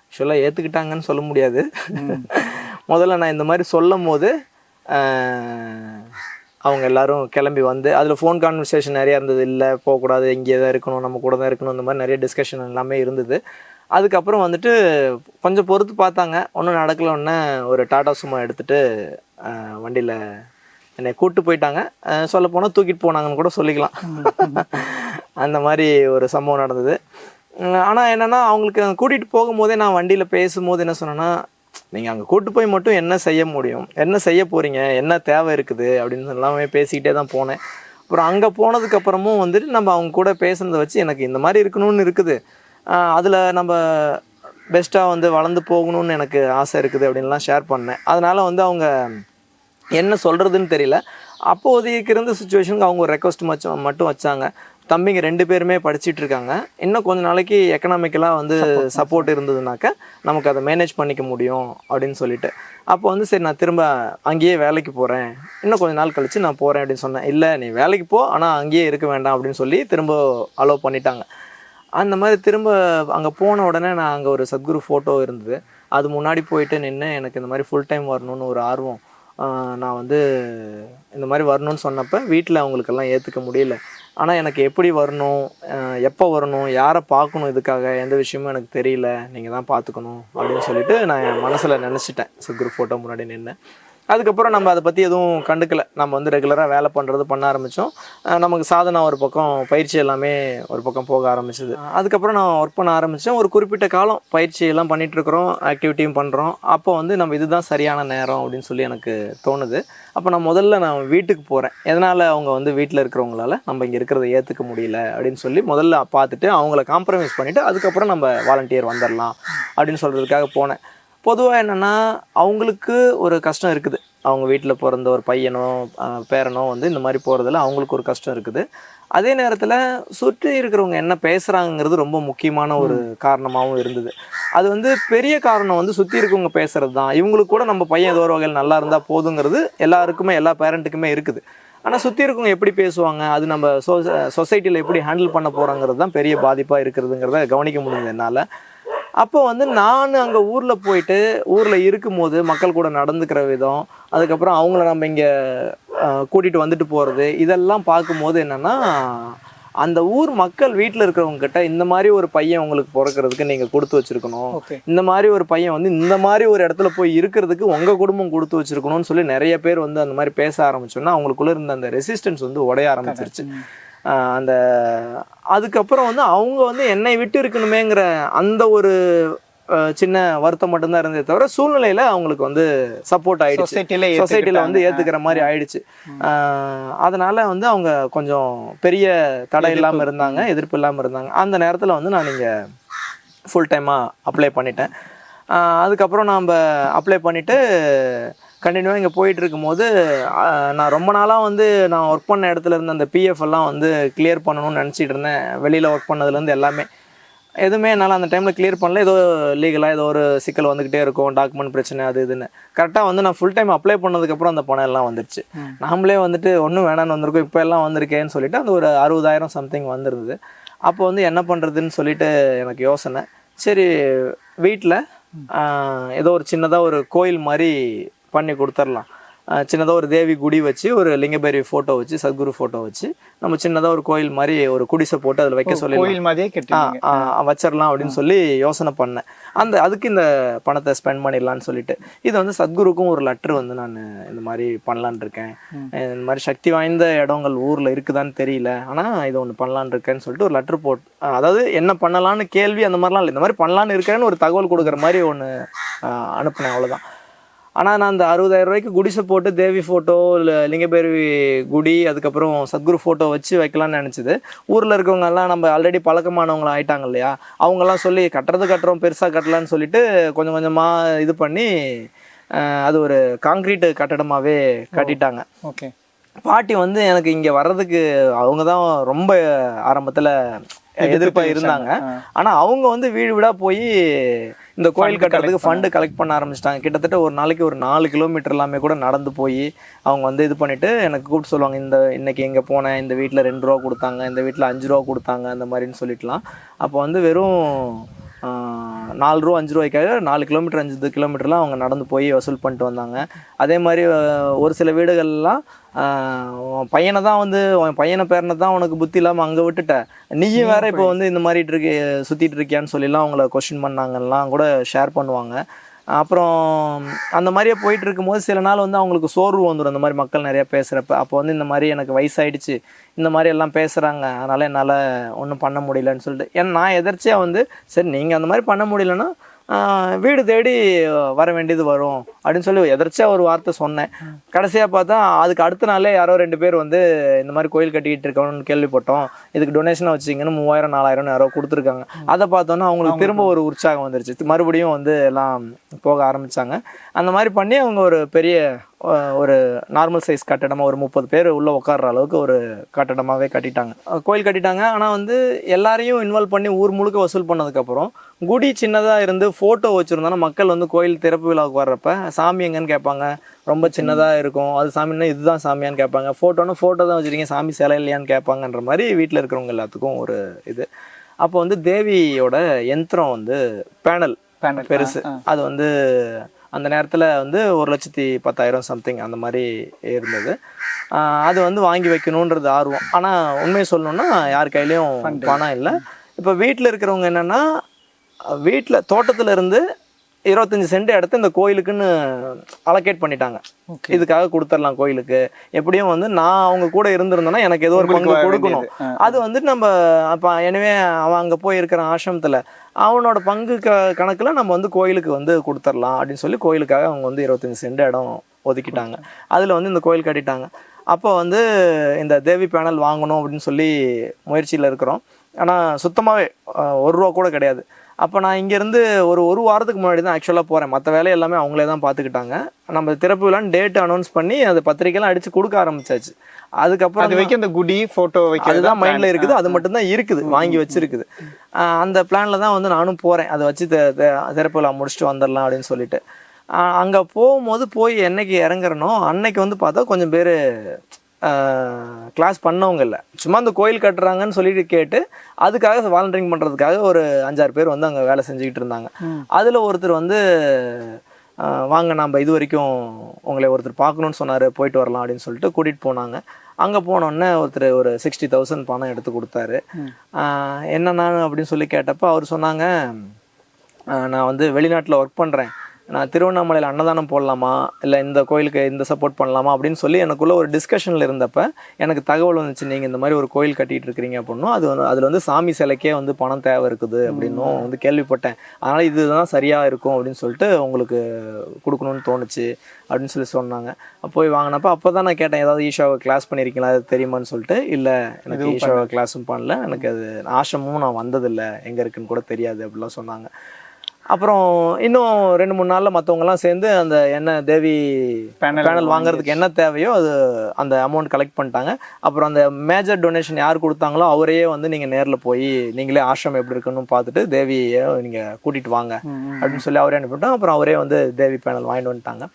ஆக்சுவலாக ஏற்றுக்கிட்டாங்கன்னு சொல்ல முடியாது. முதல்ல நான் இந்த மாதிரி சொல்லும் போது அவங்க எல்லோரும் கிளம்பி வந்து அதில் ஃபோன் கான்வர்சேஷன் நிறையா இருந்தது. இல்லை போகக்கூடாது, இங்கே தான் இருக்கணும், நம்ம கூட தான் இருக்கணும், இந்த மாதிரி நிறைய டிஸ்கஷன் எல்லாமே இருந்தது. அதுக்கப்புறம் வந்துட்டு கொஞ்சம் பொறுத்து பார்த்தாங்க, ஒன்றும் நடக்கலன்னு ஒரு டாடா சும்மா எடுத்துகிட்டு வண்டியில் என்னை கூப்பிட்டு போயிட்டாங்க. சொல்லப்போனால் தூக்கிட்டு போனாங்கன்னு கூட சொல்லிக்கலாம். அந்த மாதிரி ஒரு சம்பவம் நடந்தது. ஆனால் என்னென்னா அவங்களுக்கு கூட்டிகிட்டு போகும்போதே நான் வண்டியில் பேசும்போது என்ன சொன்னேன்னா, நீங்கள் அங்கே கூப்பிட்டு போய் மட்டும் என்ன செய்ய முடியும், என்ன செய்ய போகிறீங்க, என்ன தேவை இருக்குது அப்படின்னு எல்லாமே பேசிக்கிட்டே தான் போனேன். அப்புறம் அங்கே போனதுக்கப்புறமும் வந்துட்டு நம்ம அவங்க கூட பேசுனதை வச்சு எனக்கு இந்த மாதிரி இருக்கணும்னு இருக்குது, அதில் நம்ம பெஸ்ட்டாக வந்து வளர்ந்து போகணும்னு எனக்கு ஆசை இருக்குது அப்படின்லாம் ஷேர் பண்ணேன். அதனால் வந்து அவங்க என்ன சொல்கிறதுன்னு தெரியல. அப்போதைக்கு இருந்த சுச்சுவேஷனுக்கு அவங்க ஒரு ரெக்வஸ்ட் மட்டும் வச்சாங்க. தம்பிங்க 2 பேருமே படிச்சுட்டு இருக்காங்க, இன்னும் கொஞ்சம் நாளைக்கு எக்கனாமிக்கலாக வந்து சப்போர்ட் இருந்ததுனாக்கா நமக்கு அதை மேனேஜ் பண்ணிக்க முடியும் அப்படின்னு சொல்லிட்டு, அப்போ வந்து சரி நான் திரும்ப அங்கேயே வேலைக்கு போகிறேன், இன்னும் கொஞ்சம் நாள் கழித்து நான் போகிறேன் அப்படின்னு சொன்னேன். இல்லை நீ வேலைக்கு போ, ஆனால் அங்கேயே இருக்க வேண்டாம் அப்படின்னு சொல்லி திரும்ப அலோவ் பண்ணிட்டாங்க. அந்த மாதிரி திரும்ப அங்கே போன உடனே நான் அங்கே ஒரு சத்குரு ஃபோட்டோ இருந்தது, அது முன்னாடி போயிட்டு நின்று எனக்கு இந்த மாதிரி ஃபுல் டைம் வரணும்னு ஒரு ஆர்வம். நான் வந்து இந்த மாதிரி வரணும்னு சொன்னப்போ வீட்டில் அவங்களுக்கெல்லாம் ஏற்றுக்க முடியல. ஆனால் எனக்கு எப்படி வரணும், எப்போ வரணும், யாரை பார்க்கணும், இதுக்காக எந்த விஷயமும் எனக்கு தெரியல, நீங்கள் தான் பார்த்துக்கணும் அப்படின்னு சொல்லிட்டு நான் என் மனசில் நினச்சிட்டேன் சத்குரு ஃபோட்டோ முன்னாடி நின்று. அதுக்கப்புறம் நம்ம அதை பற்றி எதுவும் கண்டுக்கலை. நம்ம வந்து ரெகுலராக வேலை பண்ண ஆரம்பித்தோம். நமக்கு சாதனை ஒரு பக்கம், பயிற்சி எல்லாமே ஒரு பக்கம் போக ஆரம்பிச்சிது. அதுக்கப்புறம் நான் ஒர்க் பண்ண ஆரம்பித்தேன். ஒரு குறிப்பிட்ட காலம் பயிற்சியெல்லாம் பண்ணிகிட்ருக்குறோம், ஆக்டிவிட்டியும் பண்ணுறோம். அப்போ வந்து நம்ம இதுதான் சரியான நேரம் அப்படின்னு சொல்லி எனக்கு தோணுது. அப்போ நான் வீட்டுக்கு போகிறேன். எதனால் அவங்க வந்து வீட்டில் இருக்கிறவங்களால நம்ம இங்கே இருக்கிறத ஏற்றுக்க முடியல அப்படின்னு சொல்லி முதல்ல பார்த்துட்டு அவங்கள காம்ப்ரமைஸ் பண்ணிவிட்டு அதுக்கப்புறம் நம்ம வாலண்டியர் வந்துடலாம் அப்படின்னு சொல்கிறதுக்காக போனேன். பொதுவாக என்னென்னா அவங்களுக்கு ஒரு கஷ்டம் இருக்குது. அவங்க வீட்டில் பிறந்த ஒரு பையனோ பேரனோ வந்து இந்த மாதிரி போகிறதுல அவங்களுக்கு ஒரு கஷ்டம் இருக்குது. அதே நேரத்தில் சுற்றி இருக்கிறவங்க என்ன பேசுகிறாங்கிறது ரொம்ப முக்கியமான ஒரு காரணமாகவும் இருந்தது. அது வந்து பெரிய காரணம் வந்து சுற்றி இருக்கவங்க பேசுகிறது தான். இவங்களுக்கு கூட நம்ம பையன் ஏதோ ஒரு வகையில் நல்லா இருந்தால் போதுங்கிறது எல்லாருக்குமே, எல்லா பேரண்ட்டுக்குமே இருக்குது. ஆனால் சுற்றி இருக்கவங்க எப்படி பேசுவாங்க, அது நம்ம சொசைட்டியில் எப்படி ஹேண்டில் பண்ண போகிறாங்கிறது தான் பெரிய பாதிப்பாக இருக்கிறதுங்கிறத கவனிக்க முடியுது என்னால். அப்போ வந்து நான் அங்கே ஊரில் போயிட்டு ஊரில் இருக்கும்போது மக்கள் கூட நடந்துக்கிற விதம், அதுக்கப்புறம் அவங்கள நம்ம இங்கே கூட்டிகிட்டு வந்துட்டு போகிறது, இதெல்லாம் பார்க்கும்போது என்னென்னா அந்த ஊர் மக்கள் வீட்டில் இருக்கிறவங்க கிட்ட இந்த மாதிரி ஒரு பையன் உங்களுக்கு பிறக்கிறதுக்கு நீங்கள் கொடுத்து வச்சுருக்கணும், இந்த மாதிரி ஒரு பையன் வந்து இந்த மாதிரி ஒரு இடத்துல போய் இருக்கிறதுக்கு உங்கள் குடும்பம் கொடுத்து வச்சுருக்கணும்னு சொல்லி நிறைய பேர் வந்து அந்த மாதிரி பேச ஆரம்பிச்சோன்னா அவங்களுக்குள்ளே இருந்த அந்த ரெசிஸ்டன்ஸ் வந்து உடைய ஆரம்பிச்சிருச்சு. அந்த அதுக்கப்புறம் வந்து அவங்க வந்து என்னை விட்டு இருக்கணுமேங்கிற அந்த ஒரு சின்ன வருத்தம் மட்டும்தான் இருந்ததே தவிர சூழ்நிலையில அவங்களுக்கு வந்து சப்போர்ட் ஆயிடுச்சு, சொசைட்டில வந்து ஏத்துக்கிற மாதிரி ஆயிடுச்சு. அதனால வந்து அவங்க கொஞ்சம் பெரிய தடை இல்லாம இருந்தாங்க, எதிர்ப்பு இல்லாம இருந்தாங்க. அந்த நேரத்துல வந்து நான் இங்க ஃபுல் டைமா அப்ளை பண்ணிட்டேன். அதுக்கப்புறம் நாம் அப்ளை பண்ணிட்டு கண்டினியூவாக இங்கே போயிட்டு இருக்கும்போது நான் ரொம்ப நாளாக வந்து நான் ஒர்க் பண்ண இடத்துல இருந்த அந்த பிஎஃப் எல்லாம் வந்து கிளியர் பண்ணணும்னு நினச்சிட்டு இருந்தேன். வெளியில் ஒர்க் பண்ணதுலேருந்து எல்லாமே எதுவுமே என்னால் அந்த டைமில் கிளியர் பண்ணல. ஏதோ லீகலாக ஏதோ ஒரு சிக்கல் வந்துக்கிட்டே இருக்கும், டாக்குமெண்ட் பிரச்சனை அது இதுன்னு. கரெக்டாக வந்து நான் ஃபுல் டைம் அப்ளை பண்ணதுக்கப்புறம் அந்த பணம் எல்லாம் வந்துடுச்சு. நாமளே வந்துட்டு ஒன்றும் வேணான்னு வந்திருக்கோம், இப்போ எல்லாம் வந்திருக்கேன்னு சொல்லிட்டு அந்த ஒரு 60,000 சம்திங் வந்துருந்தது. அப்போ வந்து என்ன பண்ணுறதுன்னு சொல்லிட்டு எனக்கு யோசனை. சரி, வீட்டில் ஏதோ ஒரு சின்னதாக ஒரு கோயில் மாதிரி பண்ணி கொடுத்துர்லாம். சின்னதாக ஒரு தேவி குடி வச்சு ஒரு லிங்கபேரி ஃபோட்டோ வச்சு சத்குரு ஃபோட்டோ வச்சு நம்ம சின்னதாக ஒரு கோயில் மாதிரி ஒரு குடிசை போட்டு அதில் வைக்க சொல்லி கோயில் மாதிரியே வச்சிடலாம் அப்படின்னு சொல்லி யோசனை பண்ணேன். அதுக்கு இந்த பணத்தை ஸ்பெண்ட் பண்ணிடலான்னு சொல்லிட்டு இது வந்து சத்குருக்கும் ஒரு லெட்டர் வந்து நான் இந்த மாதிரி பண்ணலான் இருக்கேன், இந்த மாதிரி சக்தி வாய்ந்த இடங்கள் ஊரில் இருக்குதான்னு தெரியல, ஆனால் இது ஒன்று பண்ணலான் இருக்கேன்னு சொல்லிட்டு ஒரு லெட்டர் போட்டு, அதாவது என்ன பண்ணலான்னு கேள்வி அந்த மாதிரிலாம் இல்லை, இந்த மாதிரி பண்ணலான்னு இருக்கேன்னு ஒரு தகவல் கொடுக்குற மாதிரி ஒன்று அனுப்புனேன், அவ்வளோதான். ஆனால் நான் அந்த 60,000 ரூபாய்க்கு குடிசை போட்டு தேவி ஃபோட்டோ இல்லை லிங்கபேரி குடி அதுக்கப்புறம் சத்குரு ஃபோட்டோ வச்சு வைக்கலாம்னு நினச்சிது. ஊரில் இருக்கவங்கெல்லாம் நம்ம ஆல்ரெடி பழக்கமானவங்களாம் ஆயிட்டாங்க இல்லையா, அவங்கெல்லாம் சொல்லி கட்டுறோம் பெருசாக கட்டலான்னு சொல்லிட்டு கொஞ்சம் கொஞ்சமாக இது பண்ணி அது ஒரு காங்கிரீட்டு கட்டடமாகவே கட்டிட்டாங்க. ஓகே. பாட்டி வந்து எனக்கு இங்கே வர்றதுக்கு அவங்க தான் ரொம்ப ஆரம்பத்தில் எதிர்ப்பாக இருந்தாங்க. ஆனால் அவங்க வந்து வீடு வீடாக போய் இந்த கோயில் கட்டுறதுக்கு ஃபண்டு கலெக்ட் பண்ண ஆரம்பிச்சிட்டாங்க. கிட்டத்தட்ட ஒரு நாளைக்கு ஒரு 4 கிலோமீட்டர் எல்லாமே கூட நடந்து போய் அவங்க வந்து இது பண்ணிவிட்டு எனக்கு கூப்பிட்டு சொல்லுவாங்க, இன்னைக்கு எங்கே போனேன், இந்த வீட்டில் 2 ரூபா கொடுத்தாங்க, இந்த வீட்டில் 5 ரூபா கொடுத்தாங்க, அந்த மாதிரின்னு சொல்லிட்டுலாம். அப்போ வந்து வெறும் 4 ரூபா 5 ரூபாய்க்காக 4 கிலோமீட்டர் 5 கிலோமீட்டர்லாம் அவங்க நடந்து போய் வசூல் பண்ணிட்டு வந்தாங்க. அதே மாதிரி ஒரு சில வீடுகள்லாம் உன் பையனை தான் வந்து உன் பையனை பேரனை தான் உனக்கு புத்தி இல்லாமல் அங்கே விட்டுட்ட, நீயும் வேற இப்போ வந்து இந்த மாதிரி சுற்றிட்டு இருக்கியான்னு சொல்லிலாம் அவங்கள கொஸ்டின் பண்ணாங்கலாம் கூட ஷேர் பண்ணுவாங்க. அப்புறம் அந்த மாதிரியே போயிட்டு இருக்கும்போது சில நாள் வந்து அவங்களுக்கு சோர்வு வந்துடும் இந்த மாதிரி மக்கள் நிறையா பேசுகிறப்ப. அப்போ வந்து இந்த மாதிரி எனக்கு வயசாயிடுச்சு, இந்த மாதிரி எல்லாம் பேசுகிறாங்க, அதனால் என்னால் ஒன்றும் பண்ண முடியலன்னு சொல்லிட்டு நான் எதர்ச்சியாக வந்து சரி நீங்கள் அந்த மாதிரி பண்ண முடியலன்னா வீடு தேடி வர வேண்டியது வரும் அப்படின்னு சொல்லி எதர்ச்சியாக ஒரு வார்த்தை சொன்னேன். கடைசியாக பார்த்தா அதுக்கு அடுத்த நாளே யாரோ 2 பேர் வந்து இந்த மாதிரி கோயில் கட்டிக்கிட்டு இருக்கணும்னு கேள்விப்பட்டோம், இதுக்கு டொனேஷனாக வச்சிங்கன்னு 3000 4000 யாரோ கொடுத்துருக்காங்க. அதை பார்த்தோன்னா அவங்களுக்கு திரும்ப ஒரு உற்சாகம் வந்துருச்சு, மறுபடியும் வந்து எல்லாம் போக ஆரம்பித்தாங்க. அந்த மாதிரி பண்ணி அவங்க ஒரு பெரிய ஒரு நார்மல் சைஸ் கட்டடமாக ஒரு 30 பேர் உள்ளே உட்கார்ற அளவுக்கு ஒரு கட்டடமாகவே கட்டிட்டாங்க, கோயில் கட்டிட்டாங்க. ஆனால் வந்து எல்லாரையும் இன்வால்வ் பண்ணி ஊர் முழுக்க வசூல் பண்ணதுக்கப்புறம் குடி சின்னதாக இருந்து ஃபோட்டோ வச்சுருந்தோன்னா மக்கள் வந்து கோயில் திறப்பு விழாவுக்கு வர்றப்ப சாமி எங்கன்னு கேட்பாங்க, ரொம்ப சின்னதாக இருக்கும், அது சாமின்னா இதுதான் சாமியான்னு கேட்பாங்க, ஃபோட்டோன்னா ஃபோட்டோ தான் வச்சுருக்கீங்க சாமி சிலை இல்லையான்னு கேட்பாங்கன்ற மாதிரி வீட்டில் இருக்கிறவங்க எல்லாத்துக்கும் ஒரு இது. அப்போ வந்து தேவியோட யந்திரம் வந்து பேனல் பெருசு, அது வந்து அந்த நேரத்தில் வந்து 1,10,000 சம்திங் அந்த மாதிரி இருந்தது. அது வந்து வாங்கி வைக்கணுன்றது ஆர்வம். ஆனால் உண்மையை சொல்லணுன்னா யார் கையிலையும் பணம் இல்லை. இப்போ வீட்டில் இருக்கிறவங்க என்னென்னா வீட்டில் தோட்டத்தில் இருந்து 25 சென்ட் இடத்த இந்த கோயிலுக்குன்னு அலோகேட் பண்ணிட்டாங்க, இதுக்காக கொடுத்துடலாம் கோயிலுக்கு. எப்படியும் வந்து நான் அவங்க கூட இருந்திருந்தேன்னா எனக்கு ஏதோ ஒரு பங்கு கொடுக்கணும். அது வந்துட்டு நம்ம அப்போ எனவே அவன் அங்கே போய் இருக்கிற ஆசிரமத்தில் அவனோட பங்கு கணக்கில் நம்ம வந்து கோயிலுக்கு வந்து கொடுத்துடலாம் அப்படின்னு சொல்லி கோயிலுக்காக அவங்க வந்து 25 சென்ட் இடம் ஒதுக்கிட்டாங்க. அதில் வந்து இந்த கோயில் கட்டிட்டாங்க. அப்போ வந்து இந்த தேவி பேனல் வாங்கணும் அப்படின்னு சொல்லி முயற்சியில் இருக்கிறோம். ஆனால் சுத்தமாகவே 1 ரூபா கூட கிடையாது. அப்போ நான் இங்கேருந்து ஒரு வாரத்துக்கு முன்னாடி தான் ஆக்சுவலாக போகிறேன். மற்ற வேலை எல்லாமே அவங்களே தான் பார்த்துக்கிட்டாங்க. நம்ம திறப்பு விழான்னு டேட் அனௌன்ஸ் பண்ணி அது பத்திரிக்கைலாம் அடித்து கொடுக்க ஆரம்பிச்சாச்சு. அதுக்கப்புறம் அது வைக்க அந்த குடி ஃபோட்டோ வைக்க அதுதான் மைண்டில் இருக்குது, அது மட்டும்தான் இருக்குது, வாங்கி வச்சிருக்குது. அந்த பிளானில் தான் வந்து நானும் போகிறேன். அதை வச்சு திறப்பு விழா முடிச்சுட்டு வந்துடலாம் அப்படின்னு சொல்லிட்டு. அங்கே போகும்போது போய் என்னைக்கு இறங்குறனோ அன்னைக்கு வந்து பார்த்தா கொஞ்சம் பேர் கிளாஸ் பண்ணவங்க இல்லை, சும்மா அந்த கோயில் கட்டுறாங்கன்னு சொல்லிட்டு கேட்டு அதுக்காக வாலண்டியரிங் பண்ணுறதுக்காக ஒரு 5-6 பேர் வந்து அங்கே வேலை செஞ்சுக்கிட்டு இருந்தாங்க. அதில் ஒருத்தர் வந்து வாங்க நம்ம இது வரைக்கும் உங்களை ஒருத்தர் பார்க்கணுன்னு சொன்னார், போயிட்டு வரலாம் அப்படின்னு சொல்லிட்டு கூட்டிகிட்டு போனாங்க. அங்கே போனோடனே ஒருத்தர் ஒரு 60,000 பணம் எடுத்து கொடுத்தாரு. என்னென்ன அப்படின்னு சொல்லி கேட்டப்போ அவர் சொன்னாங்க, நான் வந்து வெளிநாட்டில் ஒர்க் பண்ணுறேன், நான் திருவண்ணாமலையில் அன்னதானம் போடலாமா இல்லை இந்த கோயிலுக்கு இந்த சப்போர்ட் பண்ணலாமா அப்படின்னு சொல்லி எனக்குள்ளே ஒரு டிஸ்கஷனில் இருந்தப்போ எனக்கு தகவல் வந்துச்சு, நீங்கள் இந்த மாதிரி ஒரு கோயில் கட்டிகிட்டு இருக்கிறீங்க அப்படின்னும், அதில் வந்து சாமி சிலைக்கே வந்து பணம் தேவை இருக்குது அப்படின்னும் வந்து கேள்விப்பட்டேன். அதனால் இதுதான் சரியாக இருக்கும் அப்படின்னு சொல்லிட்டு உங்களுக்கு கொடுக்கணும்னு தோணுச்சு அப்படின்னு சொல்லி சொன்னாங்க. போய் வாங்கினப்போ அப்போ தான் நான் கேட்டேன், ஏதாவது ஈஷாவை கிளாஸ் பண்ணியிருக்கீங்களா, அது தெரியுமான்னு சொல்லிட்டு. இல்லை எனக்கு ஈஷாவை கிளாஸும் பண்ணல, எனக்கு அது ஆசிரமும் நான் வந்ததில்லை, எங்கே இருக்குன்னு கூட தெரியாது அப்படிலாம் சொன்னாங்க. அப்புறம் இன்னும் 2-3 நாளில் மற்றவங்கலாம் சேர்ந்து அந்த என்ன தேவி பேனல் வாங்குறதுக்கு என்ன தேவையோ அது அந்த அமௌண்ட் கலெக்ட் பண்ணிட்டாங்க. அப்புறம் அந்த மேஜர் டொனேஷன் யார் கொடுத்தாங்களோ அவரையே வந்து நீங்கள் நேரில் போய் நீங்களே ஆசிரமம் எப்படி இருக்குன்னு பார்த்துட்டு தேவியை நீங்கள் கூட்டிகிட்டு வாங்க அப்படின்னு சொல்லி அவரே அனுப்பிவிட்டோம். அப்புறம் அவரே வந்து தேவி பேனல் வாங்கிட்டு வந்துட்டாங்க.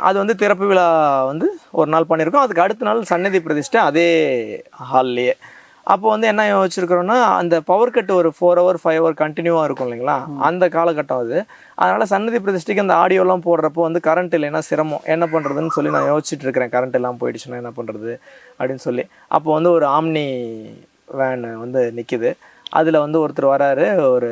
அது வந்து திறப்பு விழா வந்து ஒரு நாள் பண்ணியிருக்கோம். அதுக்கு அடுத்த நாள் சந்நிதி பிரதிஷ்டை அதே ஹால்லையே. அப்போ வந்து என்ன யோசிச்சிருக்கிறோன்னா, அந்த பவர் கட் ஒரு 4 hour 5 hour கண்டினியூவாக இருக்கும் இல்லைங்களா, அந்த காலகட்டம் அது. அதனால் சன்னதி பிரதிஷ்டைக்கு அந்த ஆடியோலாம் போடுறப்போ வந்து கரண்ட் இல்லைன்னா சிரமம், என்ன பண்ணுறதுன்னு சொல்லி நான் யோசிச்சுட்டு இருக்கிறேன். கரண்ட் எல்லாம் போயிடுச்சுன்னா என்ன பண்ணுறது அப்படின்னு சொல்லி. அப்போ வந்து ஒரு ஆம்னி வேன் வந்து நிற்கிது. அதில் வந்து ஒருத்தர் வராரு, ஒரு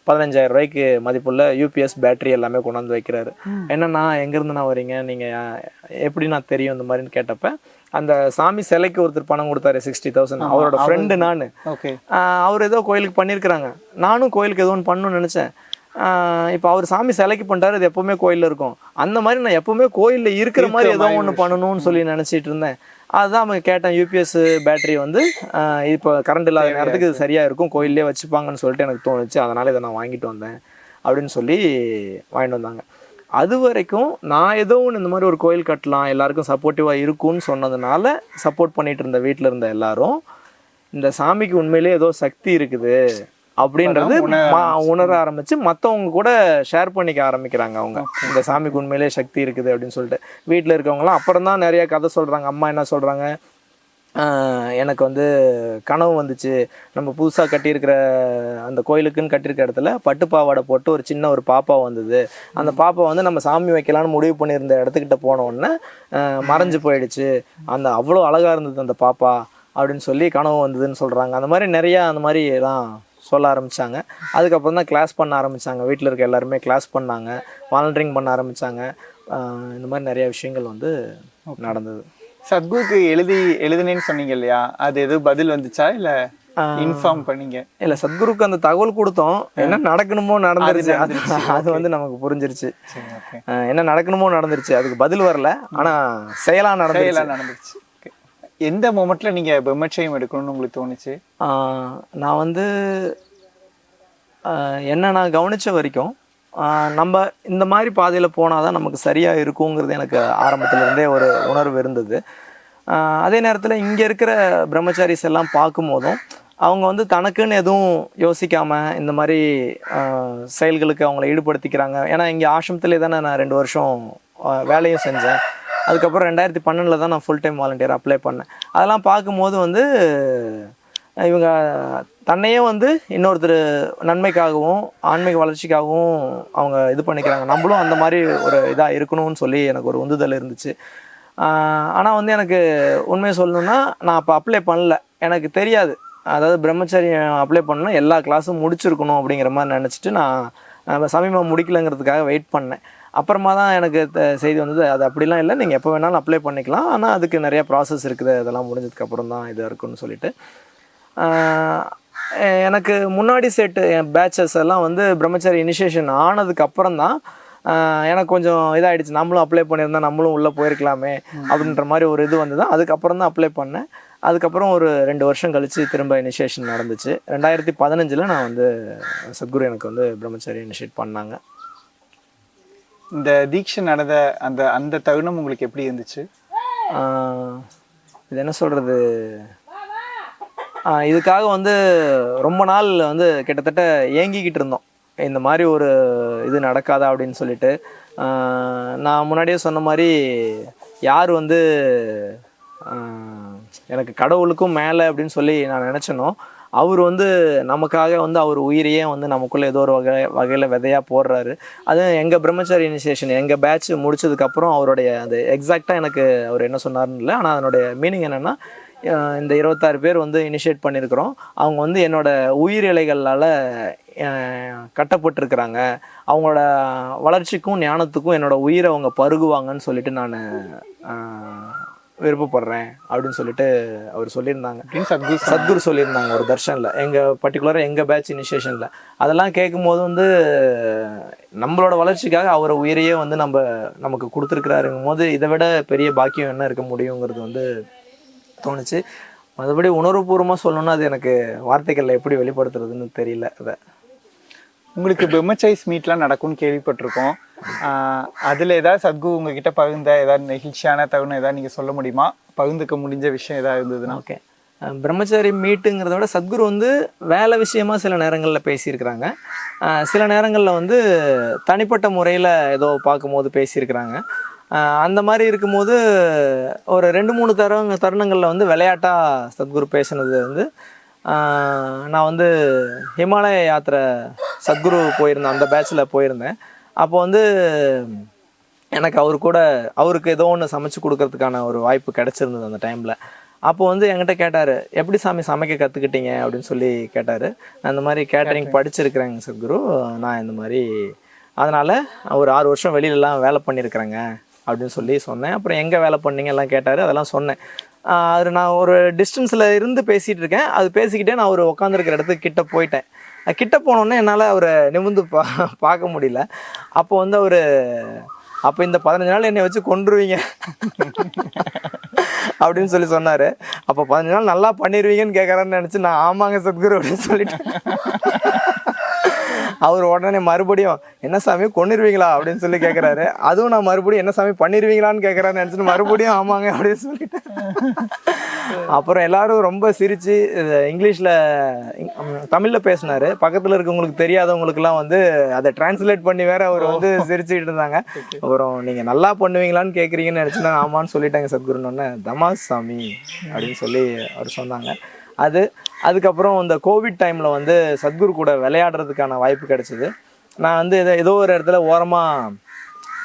15,000 ரூபாய்க்கு மதிப்புள்ள யூபிஎஸ் பேட்டரி எல்லாமே கொண்டாந்து வைக்கிறாரு. என்னன்னா எங்கேருந்துண்ணா வரீங்க, நீங்கள் எப்படி நான் தெரியும் இந்த மாதிரின்னு கேட்டப்ப, அந்த சாமி சிலைக்கு ஒருத்தர் பணம் கொடுத்தாரு 60,000, அவரோட ஃப்ரெண்டு நான். அவர் ஏதோ கோயிலுக்கு பண்ணியிருக்கிறாங்க, நானும் கோயிலுக்கு ஏதோ ஒன்று பண்ணணும்னு நினச்சேன். இப்போ அவர் சாமி சிலைக்கு பண்ணிட்டாரு, அது எப்பவுமே கோயிலில் இருக்கும். அந்த மாதிரி நான் எப்பவுமே கோயிலில் இருக்கிற மாதிரி ஏதோ ஒன்று பண்ணணும்னு சொல்லி நினச்சிட்டு இருந்தேன். அதுதான் அவங்க கேட்டேன், யூபிஎஸ் பேட்டரி வந்து இப்போ கரண்ட் இல்லாத நேரத்துக்கு இது சரியாக இருக்கும், கோயிலே வச்சுப்பாங்கன்னு சொல்லிட்டு எனக்கு தோணுச்சு, அதனால் இதை நான் வாங்கிட்டு வந்தேன் அப்படின்னு சொல்லி வாங்கிட்டு வந்தாங்க. அது வரைக்கும் நான் ஏதோ ஒன்று இந்த மாதிரி ஒரு கோயில் கட்டலாம், எல்லாருக்கும் சப்போர்ட்டிவாக இருக்கும்னு சொன்னதுனால சப்போர்ட் பண்ணிட்டு இருந்த வீட்டில் இருந்த எல்லாரும் இந்த சாமிக்கு உண்மையிலே ஏதோ சக்தி இருக்குது அப்படின்றது உணர ஆரம்பிச்சு மற்றவங்க கூட ஷேர் பண்ணிக்க ஆரம்பிக்கிறாங்க. அவங்க இந்த சாமிக்கு உண்மையிலே சக்தி இருக்குது அப்படின்னு சொல்லிட்டு வீட்டில் இருக்கவங்களாம் அப்புறம் தான் நிறைய கதை சொல்கிறாங்க. அம்மா என்ன சொல்கிறாங்க, எனக்கு வந்து கனவு வந்துச்சு, நம்ம புதுசாக கட்டியிருக்கிற அந்த கோயிலுக்குன்னு கட்டியிருக்க இடத்துல பட்டுப்பாவாடை போட்டு ஒரு சின்ன ஒரு பாப்பா வந்தது, அந்த பாப்பா வந்து நம்ம சாமி வைக்கலான்னு முடிவு பண்ணியிருந்த இடத்துக்கிட்ட போன உடனே மறைஞ்சு போயிடுச்சு, அந்த அவ்வளோ அழகாக இருந்தது அந்த பாப்பா அப்படின்னு சொல்லி கனவு வந்ததுன்னு சொல்கிறாங்க. அந்த மாதிரி நிறையா அந்த மாதிரி எல்லாம் சொல்ல ஆரம்பித்தாங்க. அதுக்கப்புறம் தான் கிளாஸ் பண்ண ஆரம்பித்தாங்க. வீட்டில் இருக்க எல்லாருமே கிளாஸ் பண்ணாங்க, வாலண்டியரிங் பண்ண ஆரம்பித்தாங்க. இந்த மாதிரி நிறைய விஷயங்கள் வந்து நடந்தது. சத்குருக்கு எழுதுனேன்னு சொன்னீங்க இல்லையா, அது எதுவும் பதில் வந்துச்சா இல்லை இன்ஃபார்ம் பண்ணீங்க? இல்லை, சத்குருக்கு அந்த தகவல் கொடுத்தோம், என்ன நடக்கணுமோ நடந்துருச்சு. அது வந்து நமக்கு புரிஞ்சிருச்சு, என்ன நடக்கணுமோ நடந்துருச்சு, அதுக்கு பதில் வரல, ஆனால் செயலாக நடந்துருச்சு. எந்த மொமெண்ட்ல நீங்க பிரம்மச்சரியம் எடுக்கணும்னு உங்களுக்கு தோணுச்சு? நான் வந்து என்ன நான் கவனிச்ச வரைக்கும் நம்ம இந்த மாதிரி பாதையில் போனால் தான் நமக்கு சரியாக இருக்குங்கிறது எனக்கு ஆரம்பத்துலேருந்தே ஒரு உணர்வு இருந்தது. அதே நேரத்தில் இங்கே இருக்கிற பிரம்மச்சாரிஸ் எல்லாம் பார்க்கும்போதும் அவங்க வந்து தனக்குன்னு எதுவும் யோசிக்காமல் இந்த மாதிரி செயல்களுக்கு அவங்கள ஈடுபடுத்திக்கிறாங்க. ஏன்னா இங்கே ஆசிரமத்திலே தானே நான் 2 வருஷம் வேலையும் செஞ்சேன். அதுக்கப்புறம் 2012 தான் நான் ஃபுல் டைம் வாலண்டியர் அப்ளை பண்ணேன். அதெல்லாம் பார்க்கும்போது வந்து இவங்க தன்னையே வந்து இன்னொருத்தர் நன்மைக்காகவும் ஆன்மீக வளர்ச்சிக்காகவும் அவங்க இது பண்ணிக்கிறாங்க, நம்மளும் அந்த மாதிரி ஒரு இதாக இருக்கணும்னு சொல்லி எனக்கு ஒரு உந்துதல் இருந்துச்சு. ஆனால் வந்து எனக்கு உண்மையை சொல்லணுன்னா நான் அப்போ அப்ளை பண்ணல, எனக்கு தெரியாது. அதாவது பிரம்மச்சரியம் அப்ளை பண்ணணும் எல்லா கிளாஸும் முடிச்சிருக்கணும் அப்படிங்கிற மாதிரி நினச்சிட்டு நான் சமீபம் முடிக்கலைங்கிறதுக்காக வெயிட் பண்ணேன். அப்புறமா தான் எனக்கு செய்தி வந்தது, அது அப்படிலாம் இல்லை, நீங்கள் எப்போ வேணாலும் அப்ளை பண்ணிக்கலாம், ஆனால் அதுக்கு நிறையா ப்ராசஸ் இருக்குது, அதெல்லாம் முடிஞ்சதுக்கப்புறம் தான் இதாக இருக்குன்னு சொல்லிட்டு. எனக்கு முன்னாடி செட்டு என் பேச்சஸ் எல்லாம் வந்து பிரம்மச்சாரி இனிஷியேஷன் ஆனதுக்கு அப்புறம் தான் எனக்கு கொஞ்சம் இதாகிடுச்சு, நம்மளும் அப்ளை பண்ணியிருந்தா நம்மளும் உள்ளே போயிருக்கலாமே அப்படின்ற மாதிரி ஒரு இது வந்து தான் அதுக்கப்புறம் தான் அப்ளை பண்ணேன். அதுக்கப்புறம் ஒரு 2 வருஷம் கழித்து திரும்ப இனிஷியேஷன் நடந்துச்சு. 2015 நான் வந்து சத்குரு எனக்கு வந்து பிரம்மச்சரி இனிஷியேட் பண்ணாங்க. இந்த தீட்சை நடந்த அந்த அந்த தருணம் உங்களுக்கு எப்படி இருந்துச்சு? இது என்ன சொல்கிறது, இதுக்காக வந்து ரொம்ப நாள் வந்து கிட்டத்தட்ட ஏங்கிக்கிட்டு இருந்தோம். இந்த மாதிரி ஒரு இது நடக்காதா அப்படின்னு சொல்லிட்டு. நான் முன்னாடியே சொன்ன மாதிரி யார் வந்து எனக்கு கடவுளுக்கும் மேலே அப்படின்னு சொல்லி நான் நினச்சனோ, அவர் வந்து நமக்காக வந்து அவர் உயிரையே வந்து நமக்குள்ளே ஏதோ ஒரு வகையில் விதையாக போடுறாரு. அதுவும் எங்கள் பிரம்மச்சாரி இனிஷியேஷன் எங்கள் பேட்ச் முடிச்சதுக்கப்புறம் அவருடைய அது எக்ஸாக்டாக எனக்கு அவர் என்ன சொன்னார்னு இல்லை, ஆனால் அதனுடைய மீனிங் என்னென்னா, இந்த 26 பேர் வந்து இனிஷியேட் பண்ணியிருக்கிறோம். அவங்க வந்து என்னோடய உயிரிழைகளால் கட்டப்பட்டிருக்கிறாங்க. அவங்களோட வளர்ச்சிக்கும் ஞானத்துக்கும் என்னோடய உயிரை அவங்க பருகுவாங்கன்னு சொல்லிட்டு நான் விருப்பப்படுறேன் அப்படின்னு சொல்லிட்டு அவர் சொல்லியிருந்தாங்க. சத்குரு சொல்லியிருந்தாங்க ஒரு தர்ஷனில், எங்கள் பர்டிகுலராக எங்கள் பேட்ச் இனிஷியேஷனில். அதெல்லாம் கேட்கும்போது வந்து நம்மளோட வளர்ச்சிக்காக அவரை உயிரையே வந்து நமக்கு கொடுத்துருக்குறாருங்கும் போது இதை விட பெரிய பாக்கியம் என்ன இருக்க முடியுங்கிறது வந்து தோணுச்சு. மற்றபடி உணர்வுபூர்வமாக சொல்லணும்னா அது எனக்கு வார்த்தைகளில் எப்படி வெளிப்படுத்துறதுன்னு தெரியல. அதை உங்களுக்கு பிரம்மச்சைஸ் மீட்லாம் நடக்கும்னு கேள்விப்பட்டிருக்கோம். அதில் ஏதாவது சத்குரு உங்ககிட்ட பகிர்ந்த ஏதாவது நெகிழ்ச்சியான தருணம் ஏதாவது நீங்கள் சொல்ல முடியுமா? பகிர்ந்துக்க முடிஞ்ச விஷயம் ஏதாவது இருந்ததுன்னா? ஓகே. பிரம்மச்சாரி மீட்டுங்கிறத விட சத்குரு வந்து வேலை விஷயமா சில நேரங்களில் பேசியிருக்கிறாங்க. சில நேரங்களில் வந்து தனிப்பட்ட முறையில் ஏதோ பார்க்கும்போது பேசியிருக்கிறாங்க. அந்த மாதிரி இருக்கும்போது ஒரு 2-3 தருணங்களில் வந்து விளையாட்டாக சத்குரு பேசினது வந்து, நான் வந்து ஹிமாலய யாத்திரை சத்குரு போயிருந்தேன், அந்த பேட்சில் போயிருந்தேன். அப்போ வந்து எனக்கு அவருக்கு ஏதோ ஒன்று சமைச்சு கொடுக்கறதுக்கான ஒரு வாய்ப்பு கிடச்சிருந்தது அந்த டைமில். அப்போ வந்து என்கிட்ட கேட்டார், எப்படி சாமி சமைக்க கற்றுக்கிட்டீங்க அப்படின்னு சொல்லி கேட்டார். நான் இந்த மாதிரி கேட்டரிங் படிச்சிருக்கிறேங்க சத்குரு, நான் இந்த மாதிரி அதனால் ஒரு 6 வருஷம் வெளியிலலாம் வேலை பண்ணியிருக்கிறேங்க அப்படின்னு சொல்லி சொன்னேன். அப்புறம் எங்கே வேலை பண்ணீங்க எல்லாம் கேட்டார், அதெல்லாம் சொன்னேன். அது நான் ஒரு டிஸ்டன்ஸில் இருந்து பேசிகிட்டு இருக்கேன். அது பேசிக்கிட்டே நான் அவர் உட்காந்துருக்கிற இடத்துக்கு கிட்ட போயிட்டேன். கிட்ட போனோடனே என்னால் அவரை நிமிர்ந்து பார்க்க முடியல. அப்போ வந்து அப்போ இந்த 15 நாள் என்னை வச்சு கொண்டுருவீங்க அப்படின்னு சொல்லி சொன்னார். அப்போ 15 நாள் நல்லா பண்ணிடுவீங்கன்னு கேட்குறான்னு நினச்சி நான் ஆமாங்க சத்குரு அப்படின்னு சொல்லிட்டேன். அவர் உடனே மறுபடியும் என்ன சாமி கொன்னிருவீங்களா அப்படின்னு சொல்லி கேட்குறாரு. அதுவும் நான் மறுபடியும் என்ன சாமி பண்ணிடுவீங்களான்னு கேட்குறான்னு நினச்சிட்டு மறுபடியும் ஆமாங்க அப்படின்னு சொல்லிட்டேன். அப்புறம் எல்லாரும் ரொம்ப சிரித்து இங்கிலீஷில் தமிழில் பேசினார். பக்கத்தில் இருக்கவங்களுக்கு தெரியாதவங்களுக்குலாம் வந்து அதை டிரான்ஸ்லேட் பண்ணி வேற அவர் வந்து சிரிச்சுக்கிட்டு இருந்தாங்க. அப்புறம் நீங்கள் நல்லா பண்ணுவீங்களான்னு கேட்குறீங்கன்னு நினச்சி நான் ஆமான்னு சொல்லிட்டாங்க சத்குருன்னு. தமாஸ் சாமி அப்படின்னு சொல்லி அவர் சொன்னாங்க. அதுக்கப்புறம் இந்த கோவிட் டைமில் வந்து சத்குரு கூட விளையாடுறதுக்கான வாய்ப்பு கிடச்சிது. நான் வந்து ஏதோ ஒரு இடத்துல ஓரமாக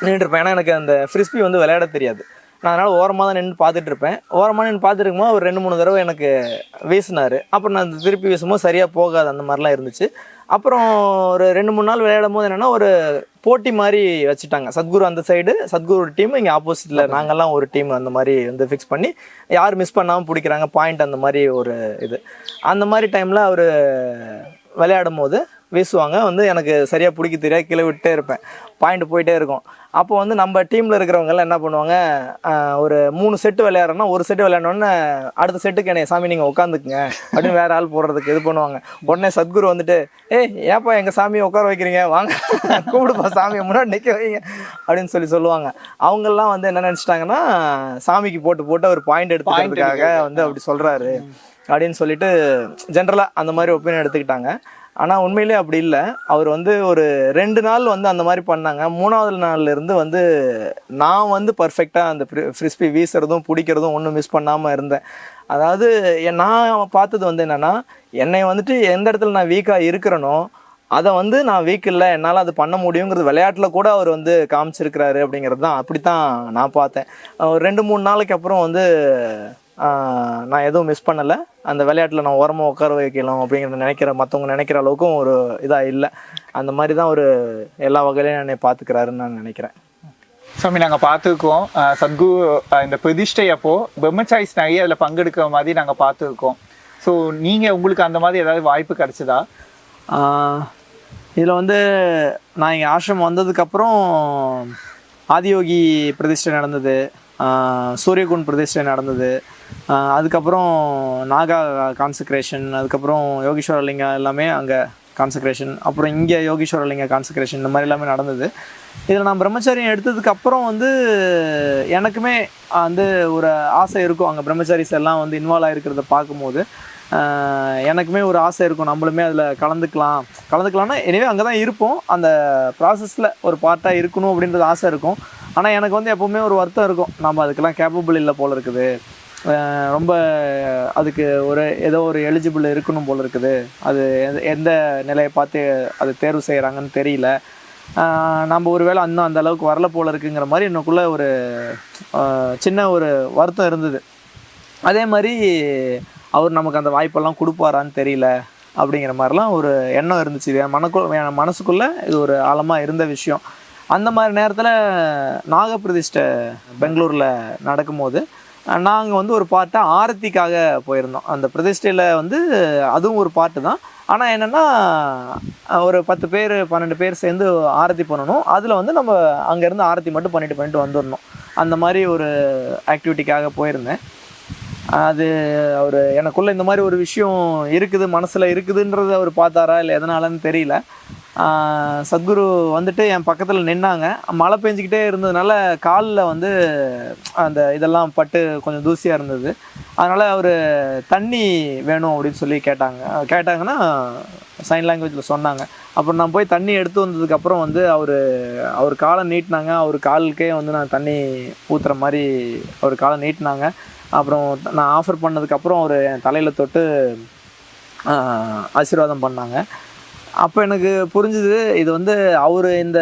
நின்றுருப்பேன். ஏன்னா எனக்கு அந்த ஃப்ரிஸ்பி வந்து விளையாட தெரியாது. நான் அதனால் ஓரமாக தான் நின்று பார்த்துட்ருப்பேன். ஓரமாக நின்று பார்த்துருக்கும்போது ஒரு 2-3 தடவை எனக்கு வீசினார். அப்புறம் நான் திருப்பி வீசும்போது சரியாக போகாது, அந்த மாதிரிலாம் இருந்துச்சு. அப்புறம் ஒரு 2-3 நாள் விளையாடும் போது என்னென்னா ஒரு போட்டி மாதிரி வச்சுட்டாங்க. சத்குரு அந்த சைடு, சத்குரு ஒரு டீம், இங்கே ஆப்போசிட்டில் நாங்கள்லாம் ஒரு டீம், அந்த மாதிரி வந்து ஃபிக்ஸ் பண்ணி யார் மிஸ் பண்ணாமல் பிடிக்கிறாங்க பாயிண்ட், அந்த மாதிரி ஒரு இது. அந்த மாதிரி டைமில் அவர் விளையாடும் போது வீசுவாங்க. வந்து எனக்கு சரியாக பிடிக்க தெரியாது, கீழே விட்டே இருப்பேன், பாயிண்ட் போயிட்டே இருக்கும். அப்போ வந்து நம்ம டீமில் இருக்கிறவங்கெல்லாம் என்ன பண்ணுவாங்க, ஒரு 3 செட்டு விளையாடுறோன்னா ஒரு செட்டு விளையாடணுன்னு அடுத்த செட்டுக்கு என்னை சாமி நீங்கள் உட்காந்துக்குங்க அப்படின்னு வேறு ஆள் போடுறதுக்கு இது பண்ணுவாங்க. உடனே சத்குரு வந்துட்டு, ஏப்பா எங்கள் சாமியை உட்கார வைக்கிறீங்க, வாங்க கூப்பிடுப்பா சாமியை முன்னாடி நிற்க வைங்க அப்படின்னு சொல்லுவாங்க. அவங்கெல்லாம் வந்து என்ன நினச்சிட்டாங்கன்னா சாமிக்கு போட்டு ஒரு பாயிண்ட் எடுத்துக்கிறதுக்காக வந்து அப்படி சொல்கிறாரு அப்படின்னு சொல்லிட்டு ஜென்ரலாக அந்த மாதிரி ஒப்பீனியன் எடுத்துக்கிட்டாங்க. ஆனால் உண்மையிலே அப்படி இல்லை. அவர் வந்து ஒரு 2 நாள் வந்து அந்த மாதிரி பண்ணாங்க. 3வது நாள்லேருந்து வந்து நான் வந்து பர்ஃபெக்டாக அந்த ஃப்ரிஸ்பி வீசுறதும் பிடிக்கிறதும் ஒன்றும் மிஸ் பண்ணாமல் இருந்தேன். அதாவது நான் பார்த்தது வந்து என்னென்னா, என்னை வந்துட்டு எந்த இடத்துல நான் வீக்காக இருக்கிறேனோ அதை வந்து நான் வீக் இல்லை, என்னால் அது பண்ண முடியுங்கிறது விளையாட்டில் கூட அவர் வந்து காமிச்சிருக்கிறாரு அப்படிங்கிறது தான், அப்படித்தான் நான் பார்த்தேன். ஒரு 2-3 நாளைக்கு அப்புறம் வந்து நான் எதுவும் மிஸ் பண்ணலை. அந்த விளையாட்டில் நான் ஓரமாக உட்கார வைக்கலாம் அப்படிங்கிறத மற்றவங்க நினைக்கிற அளவுக்கும் ஒரு இதாக இல்லை. அந்த மாதிரி தான் ஒரு எல்லா வகையிலையும் என்னை பார்த்துக்கிறாருன்னு நான் நினைக்கிறேன். சாமி, நாங்கள் பார்த்துருக்கோம் சத்குரு இந்த பிரதிஷ்டை அப்போது பிரம்மச்சாரிஸ் நிறைய அதில் பங்கெடுக்கிற மாதிரி நாங்கள் பார்த்துருக்கோம். ஸோ நீங்கள் உங்களுக்கு அந்த மாதிரி ஏதாவது வாய்ப்பு கிடச்சிதா? இதில் வந்து நான் இங்கே ஆசிரமம் வந்ததுக்கப்புறம் ஆதியோகி பிரதிஷ்டை நடந்தது, சூரியகுண்ட் பிரதிஷ்டை நடந்தது, அதுக்கப்புறம் நாகா கான்சக்ரேஷன், அதுக்கப்புறம் யோகீஸ்வரலிங்க எல்லாமே அங்கே கான்சக்ரேஷன், அப்புறம் இங்கே யோகீஸ்வரலிங்க கான்சக்ரேஷன், இந்த மாதிரி எல்லாமே நடந்தது. இதில் நான் பிரம்மச்சாரியம் எடுத்ததுக்கப்புறம் வந்து எனக்குமே வந்து ஒரு ஆசை இருக்கும். அங்கே பிரம்மச்சாரிஸ் எல்லாம் வந்து இன்வால்வ் ஆகிருக்கிறத பார்க்கும்போது எனக்குமே ஒரு ஆசை இருக்கும், நம்மளுமே அதில் கலந்துக்கலாம்னா எனவே அங்கே தான் இருப்போம், அந்த ப்ராசஸில் ஒரு பார்ட்டாக இருக்கணும் அப்படின்றது ஆசை இருக்கும். ஆனால் எனக்கு வந்து எப்போவுமே ஒரு வருத்தம் இருக்கும், நம்ம அதுக்கெல்லாம் கேப்பபிள் இல்லை போல் இருக்குது, ரொம்ப அதுக்கு ஏதோ ஒரு எலிஜிபிள் இருக்கணும் போல் இருக்குது, அது எந்த நிலையை பார்த்து அது தேர்வு செய்கிறாங்கன்னு தெரியல, நம்ம ஒரு வேளை இன்னும் அந்த அளவுக்கு வரல போல் இருக்குங்கிற மாதிரி எனக்குள்ளே ஒரு சின்ன ஒரு வருத்தம் இருந்தது. அதே மாதிரி அவர் நமக்கு அந்த வாய்ப்பெல்லாம் கொடுப்பாரான்னு தெரியல அப்படிங்கிற மாதிரிலாம் ஒரு எண்ணம் இருந்துச்சு. இது என் மனசுக்குள்ளே இது ஒரு ஆழமாக இருந்த விஷயம். அந்த மாதிரி நேரத்தில் நாகப்பிரதிஷ்டை பெங்களூரில் நடக்கும்போது நாங்கள் வந்து ஒரு பாட்டை ஆரத்திக்காக போயிருந்தோம். அந்த பிரதிஷ்டையில் வந்து அதுவும் ஒரு பாட்டு தான். ஆனால் என்னென்னா ஒரு 10 பேர் 12 பேர் சேர்ந்து ஆரத்தி பண்ணணும். அதில் வந்து நம்ம அங்கேருந்து ஆரத்தி மட்டும் பண்ணிட்டு வந்துடணும். அந்த மாதிரி ஒரு ஆக்டிவிட்டிக்காக போயிருந்தேன். அது அவர் எனக்குள்ளே இந்த மாதிரி ஒரு விஷயம் இருக்குது, மனசில் இருக்குதுன்றதை அவர் பார்த்தாரா இல்லை எதனாலன்னு தெரியல. சத்குரு வந்துட்டு என் பக்கத்தில் நின்னாங்க. மழை பெஞ்சிக்கிட்டே இருந்ததுனால காலில் வந்து அந்த இதெல்லாம் பட்டு கொஞ்சம் தூசியாக இருந்தது. அதனால் அவர் தண்ணி வேணும் அப்படின்னு சொல்லி கேட்டாங்கன்னா சைன் லாங்குவேஜில் சொன்னாங்க. அப்புறம் நான் போய் தண்ணி எடுத்து வந்ததுக்கப்புறம் வந்து அவர் காலை நீட்டினாங்க. அவர் காலுக்கே வந்து நான் தண்ணி ஊற்றுற மாதிரி அவர் காலை நீட்டினாங்க. அப்புறம் நான் ஆஃபர் பண்ணதுக்கப்புறம் அவர் என் தலையில் தொட்டு ஆசீர்வாதம் பண்ணாங்க. அப்போ எனக்கு புரிஞ்சுது, இது வந்து அவர் இந்த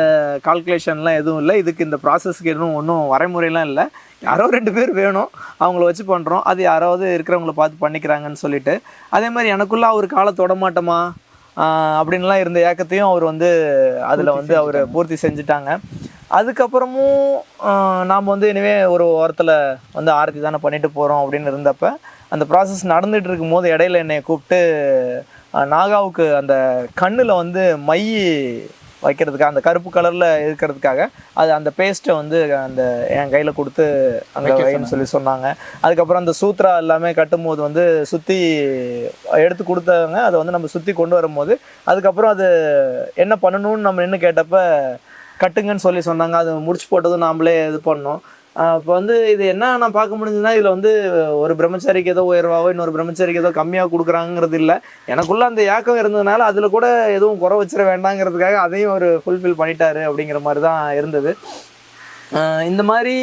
கால்குலேஷன்லாம் எதுவும் இல்லை, இதுக்கு இந்த ப்ராசஸ்க்கு எதுவும் ஒன்றும் வரைமுறையெல்லாம் இல்லை, யாரோ 2 பேர் வேணும், அவங்கள வச்சு பண்ணுறோம், அது யாராவது இருக்கிறவங்கள பார்த்து பண்ணிக்கிறாங்கன்னு சொல்லிட்டு. அதே மாதிரி எனக்குள்ளே அவர் காலை தொட மாட்டோமா அப்படின்லாம் இருந்த ஏக்கத்தையும் அவர் வந்து அதில் வந்து அவர் பூர்த்தி செஞ்சுட்டாங்க. அதுக்கப்புறமும் நாம் வந்து இனிமே ஒரு வாரத்தில் வந்து ஆரத்தி தானே பண்ணிட்டு போகிறோம் அப்படின்னு இருந்தப்போ அந்த ப்ராசஸ் நடந்துகிட்டு இருக்கும்போது இடையில என்னை கூப்பிட்டு நாகாவுக்கு அந்த கண்ணில் வந்து மை வைக்கிறதுக்காக, அந்த கருப்பு கலரில் இருக்கிறதுக்காக அந்த பேஸ்ட்டை வந்து என் கையில் கொடுத்து அங்கே வைன்னு சொல்லி சொன்னாங்க. அதுக்கப்புறம் அந்த சூத்ரா எல்லாமே கட்டும்போது வந்து சுற்றி எடுத்து கொடுத்தாங்க. அதை வந்து நம்ம சுற்றி கொண்டு வரும்போது அதுக்கப்புறம் அது என்ன பண்ணணும்னு நம்ம நின்று கேட்டப்போ கட்டுங்கன்னு சொல்லி சொன்னாங்க. அது முடிச்சு போட்டதும் நாமளே இது பண்ணோம். இப்போ வந்து இது என்ன நான் பார்க்க முடிஞ்சதுன்னா, இதில் வந்து ஒரு பிரம்மச்சாரிக்கு ஏதோ உயர்வாவோ இன்னொரு பிரம்மச்சாரிக்கு ஏதோ கம்மியாக கொடுக்குறாங்கிறது இல்லை. எனக்குள்ளே அந்த ஏக்கம் இருந்ததுனால அதில் கூட எதுவும் குறை வச்சிட வேண்டாங்கிறதுக்காக அதையும் ஒரு ஃபுல்ஃபில் பண்ணிட்டாரு அப்படிங்கிற மாதிரி தான் இருந்தது. இந்த மாதிரி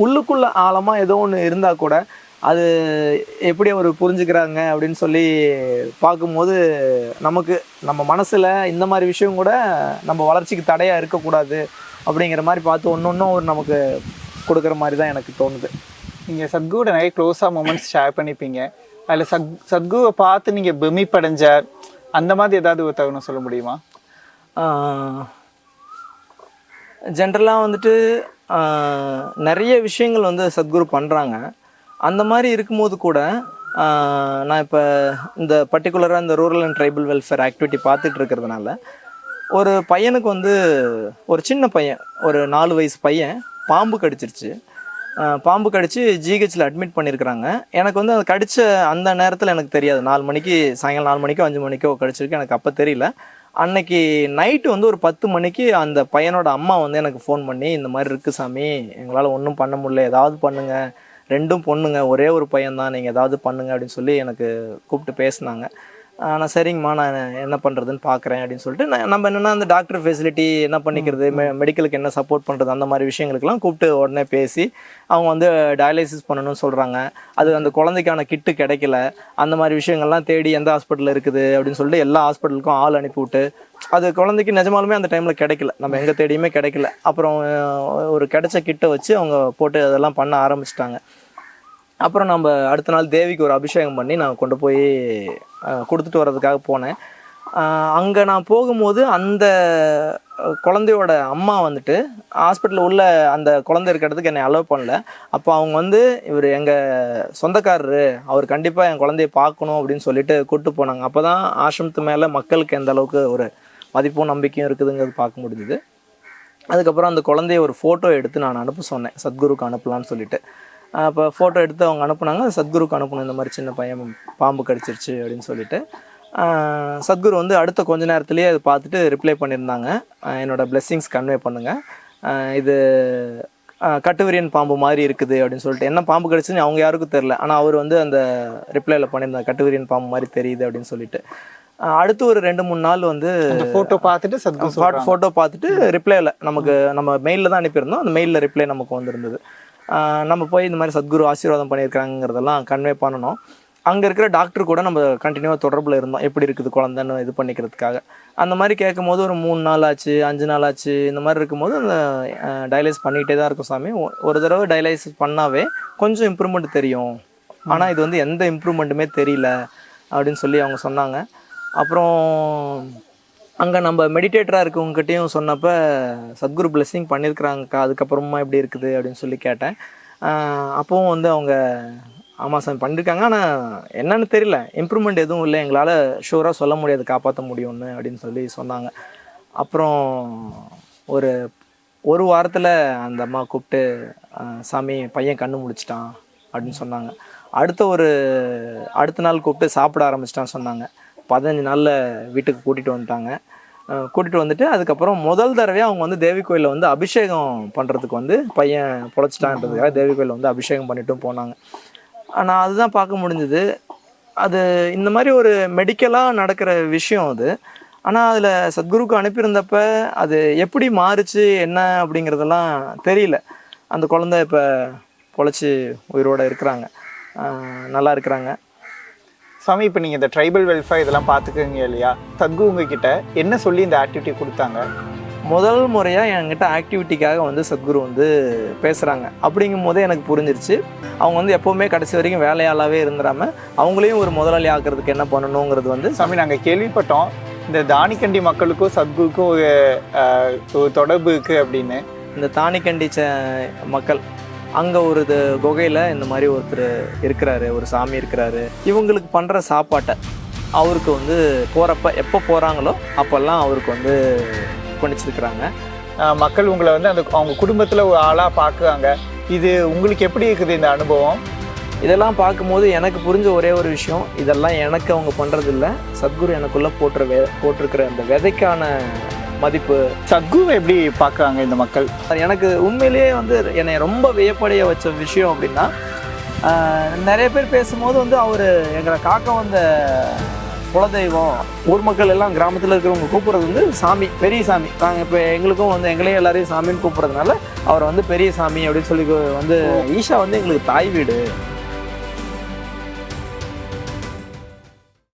உள்ளுக்குள்ளே ஆழமாக ஏதோ ஒன்று இருந்தால் கூட அது எப்படி அவர் புரிஞ்சுக்கிறாங்க அப்படின்னு சொல்லி பார்க்கும்போது நம்ம மனசில் இந்த மாதிரி விஷயம் கூட நம்ம வளர்ச்சிக்கு தடையாக இருக்கக்கூடாது அப்படிங்கிற மாதிரி பார்த்து ஒன்றும் ஒரு நமக்கு கொடுக்குற மாதிரி தான் எனக்கு தோணுது. நீங்கள் சத்குவோட நிறைய க்ளோஸாக மூமெண்ட்ஸ் ஷேர் பண்ணிப்பீங்க. அதில் சத்குவை பார்த்து நீங்கள் பிரமிப்படைஞ்ச அந்த மாதிரி ஏதாவது ஒரு தகவல் சொல்ல முடியுமா? ஜென்ரலாக வந்துட்டு நிறைய விஷயங்கள் வந்து சத்குரு பண்ணுறாங்க. அந்த மாதிரி இருக்கும்போது கூட நான் இப்போ இந்த பர்டிகுலராக இந்த rural and tribal welfare activity பார்த்துட்டு இருக்கிறதுனால ஒரு பையனுக்கு வந்து ஒரு சின்ன பையன், ஒரு 4 வயசு பையன் பாம்பு கடிச்சிருச்சு. பாம்பு கடிச்சு ஜிஹெச்சில் அட்மிட் பண்ணியிருக்கிறாங்க. எனக்கு வந்து அது கடித்த அந்த நேரத்தில் எனக்கு தெரியாது. 4 மணிக்கு, சாயங்காலம் 4 மணிக்கோ 5 மணிக்கோ கடிச்சிருக்கு, எனக்கு அப்போ தெரியல. அன்னைக்கு நைட்டு வந்து ஒரு 10 மணிக்கு அந்த பையனோட அம்மா வந்து எனக்கு ஃபோன் பண்ணி, இந்த மாதிரி இருக்குது சாமி, எங்களால் ஒன்றும் பண்ண முடியல, ஏதாவது பண்ணுங்கள், 2 பொண்ணுங்க, ஒரே ஒரு பையன்தான், நீங்கள் ஏதாவது பண்ணுங்க அப்படின்னு சொல்லி எனக்கு கூப்பிட்டு பேசினாங்க. நான் சரிங்கம்மா, நான் என்ன பண்ணுறதுன்னு பார்க்குறேன் அப்படின்னு சொல்லிட்டு நம்ம என்னென்னா அந்த டாக்டர் ஃபெசிலிட்டி என்ன பண்ணிக்கிறது, மெடிக்கலுக்கு என்ன சப்போர்ட் பண்ணுறது, அந்த மாதிரி விஷயங்களுக்கெல்லாம் கூப்பிட்டு உடனே பேசி அவங்க வந்து டயாலிசிஸ் பண்ணணும்னு சொல்கிறாங்க. அது அந்த குழந்தைக்கான கிட்டு கிடைக்கல. அந்த மாதிரி விஷயங்கள்லாம் தேடி எந்த ஹாஸ்பிட்டலில் இருக்குது அப்படின்னு சொல்லிட்டு எல்லா ஹாஸ்பிட்டலுக்கும் ஆள் அனுப்பிவிட்டு அது குழந்தைக்கு நிஜமாலுமே அந்த டைமில் கிடைக்கல, நம்ம எங்கே தேடியுமே கிடைக்கல. அப்புறம் ஒரு கிடைச்ச கிட்டை வச்சு அவங்க போட்டு அதெல்லாம் பண்ண ஆரம்பிச்சிட்டாங்க. அப்புறம் நம்ம அடுத்த நாள் தேவிக்கு ஒரு அபிஷேகம் பண்ணி நான் கொண்டு போய் கொடுத்துட்டு வர்றதுக்காக போனேன். அங்கே நான் போகும்போது அந்த குழந்தையோட அம்மா வந்துட்டு ஹாஸ்பிட்டலில் உள்ள அந்த குழந்தை இருக்கிறதுக்கு என்னை அலோவ் பண்ணல. அப்போ அவங்க வந்து இவர் எங்கள் சொந்தக்காரரு, அவர் கண்டிப்பாக என் குழந்தைய பார்க்கணும் அப்படின்னு சொல்லிட்டு கூப்பிட்டு போனாங்க. அப்போ தான் ஆசிரமத்து மேலே மக்களுக்கு எந்த அளவுக்கு ஒரு மதிப்பும் நம்பிக்கையும் இருக்குதுங்கிறது பார்க்க முடிஞ்சுது. அதுக்கப்புறம் அந்த குழந்தைய ஒரு ஃபோட்டோ எடுத்து நான் அனுப்ப சொன்னேன், சத்குருக்கு அனுப்பலான்னு சொல்லிட்டு. அப்போ ஃபோட்டோ எடுத்து அவங்க அனுப்புனாங்க. சத்குருக்கு அனுப்பணும், இந்த மாதிரி சின்ன பையன் பாம்பு கடிச்சிருச்சு அப்படின்னு சொல்லிட்டு. சத்குரு வந்து அடுத்த கொஞ்ச நேரத்துலேயே அதை பார்த்துட்டு ரிப்ளை பண்ணியிருந்தாங்க, என்னோட பிளெஸ்ஸிங்ஸ் கன்வே பண்ணுங்கள், இது கட்டுவிரியன் பாம்பு மாதிரி இருக்குது அப்படின்னு சொல்லிட்டு. என்ன பாம்பு கடிச்சுன்னு அவங்க யாருக்கும் தெரில, ஆனால் அவர் வந்து அந்த ரிப்ளைல பண்ணியிருந்தாங்க, கட்டுவிரியன் பாம்பு மாதிரி தெரியுது அப்படின்னு சொல்லிட்டு. அடுத்து ஒரு 2-3 நாள் வந்து ஃபோட்டோ பார்த்துட்டு ஃபோட்டோ பார்த்துட்டு ரிப்ளைல நம்ம மெயிலில் தான் அனுப்பியிருந்தோம், அந்த மெயிலில் ரிப்ளை நமக்கு வந்திருந்தது. நம்ம போய் இந்த மாதிரி சத்குரு ஆசீர்வாதம் பண்ணியிருக்காங்கிறதெல்லாம் கன்வே பண்ணணும். அங்கே இருக்கிற டாக்டர் கூட நம்ம கண்டினியூவாக தொடர்பில் இருந்தோம், எப்படி இருக்குது குழந்தைன்னு இது பண்ணிக்கிறதுக்காக. அந்த மாதிரி கேட்கும் போது ஒரு 3 நாள் ஆச்சு, 5 நாள் ஆச்சு. இந்த மாதிரி இருக்கும்போது அந்த டயலைஸ் பண்ணிக்கிட்டே தான் இருக்கும் சாமி. ஒரு தடவை டயலைஸ் பண்ணாவே கொஞ்சம் இம்ப்ரூவ்மெண்ட் தெரியும், ஆனால் இது வந்து எந்த இம்ப்ரூவ்மெண்ட்டுமே தெரியல அப்படின்னு சொல்லி அவங்க சொன்னாங்க. அப்புறம் அங்கே நம்ம மெடிடேட்டராக இருக்கவங்ககிட்டையும் சொன்னப்போ சத்குரு பிளெஸ்ஸிங் பண்ணியிருக்கிறாங்கக்கா, அதுக்கப்புறமா எப்படி இருக்குது அப்படின்னு சொல்லி கேட்டேன். அப்போவும் வந்து அவங்க ஆமாம் சாமி பண்ணியிருக்காங்க, ஆனால் என்னன்னு தெரியல, இம்ப்ரூவ்மெண்ட் எதுவும் இல்லை, எங்களால் ஷூராக சொல்ல முடியாது காப்பாற்ற முடியும்னு அப்படின்னு சொல்லி சொன்னாங்க. அப்புறம் ஒரு வாரத்தில் அந்த அம்மா கூப்பிட்டு சாமி பையன் கண்ணு முழிச்சிட்டான் அப்படின்னு சொன்னாங்க. அடுத்த நாள் கூப்பிட்டு சாப்பிட ஆரம்பிச்சிட்டான்னு சொன்னாங்க. 15 நாளில் வீட்டுக்கு கூட்டிகிட்டு வந்துட்டாங்க. கூட்டிகிட்டு வந்துட்டு அதுக்கப்புறம் முதல் தடவையாக அவங்க வந்து தேவி கோயிலில் வந்து அபிஷேகம் பண்ணுறதுக்கு வந்து பையன் பொழைச்சிட்டான்றதுக்காக தேவி கோயிலில் வந்து அபிஷேகம் பண்ணிட்டும் போனாங்க. நான் அதுதான் பார்க்க முடிஞ்சுது. அது இந்த மாதிரி ஒரு மெடிக்கலாக நடக்கிற விஷயம் அது. ஆனால் அதில் சத்குருக்கு அனுப்பியிருந்தப்ப அது எப்படி மாறுச்சு என்ன அப்படிங்கிறதெல்லாம் தெரியல. அந்த குழந்தை இப்போ பொழைச்சி உயிரோடு இருக்கிறாங்க, நல்லா இருக்கிறாங்க. சாமி, இப்போ நீங்கள் இந்த ட்ரைபல் வெல்ஃபேர் இதெல்லாம் பார்த்துக்குங்க இல்லையா, சத்குரு உங்ககிட்ட என்ன சொல்லி இந்த ஆக்டிவிட்டி கொடுத்தாங்க? முதல் முறையாக என்கிட்ட ஆக்டிவிட்டிக்காக வந்து சத்குரு வந்து பேசுகிறாங்க. அப்படிங்கும் போதே எனக்கு புரிஞ்சிருச்சு, அவங்க வந்து எப்போவுமே கடைசி வரைக்கும் வேலையாளாகவே இருந்துடாமல் அவங்களையும் ஒரு முதலாளி ஆக்கிறதுக்கு என்ன பண்ணணுங்கிறது வந்து. சாமி, நாங்கள் கேள்விப்பட்டோம் இந்த தானிக்கண்டி மக்களுக்கும் சத்குருக்கும் ஒரு தொடர்பு இருக்குது அப்படின்னு. இந்த தானிக்கண்டி மக்கள் அங்கே ஒரு குகையில் இந்த மாதிரி ஒருத்தர் இருக்கிறாரு, ஒரு சாமி இருக்கிறாரு. இவங்களுக்கு பண்ணுற சாப்பாட்டை அவருக்கு வந்து போகிறப்ப எப்போ போகிறாங்களோ அப்போல்லாம் அவருக்கு வந்து பண்ணிச்சிருக்கிறாங்க. மக்கள் உங்களை வந்து அவங்க குடும்பத்தில் ஒரு ஆளாக பார்க்குறாங்க. இது உங்களுக்கு எப்படி இருக்குது இந்த அனுபவம்? இதெல்லாம் பார்க்கும்போது எனக்கு புரிஞ்ச ஒரே ஒரு விஷயம், இதெல்லாம் எனக்கு அவங்க பண்ணுறதில்ல, சத்குரு எனக்குள்ளே போட்டிருக்கிற அந்த விதைக்கான மதிப்பு. சத்குரு எப்படி பார்க்குறாங்க இந்த மக்கள்? எனக்கு உண்மையிலேயே வந்து என்னை ரொம்ப வியப்படைய வச்ச விஷயம் அப்படின்னா, நிறைய பேர் பேசும்போது வந்து அவர் எங்களை காக்க வந்த குலதெய்வம், ஊர் மக்கள் எல்லாம் கிராமத்தில் இருக்கிறவங்க கூப்பிட்றது வந்து சாமி, பெரிய சாமி. நாங்கள் இப்போ எங்களுக்கும் வந்து எங்களையும் எல்லாரையும் சாமின்னு கூப்பிட்றதுனால அவரை வந்து பெரிய சாமி அப்படின்னு சொல்லி வந்து ஈஷா வந்து எங்களுக்கு தாய் வீடு,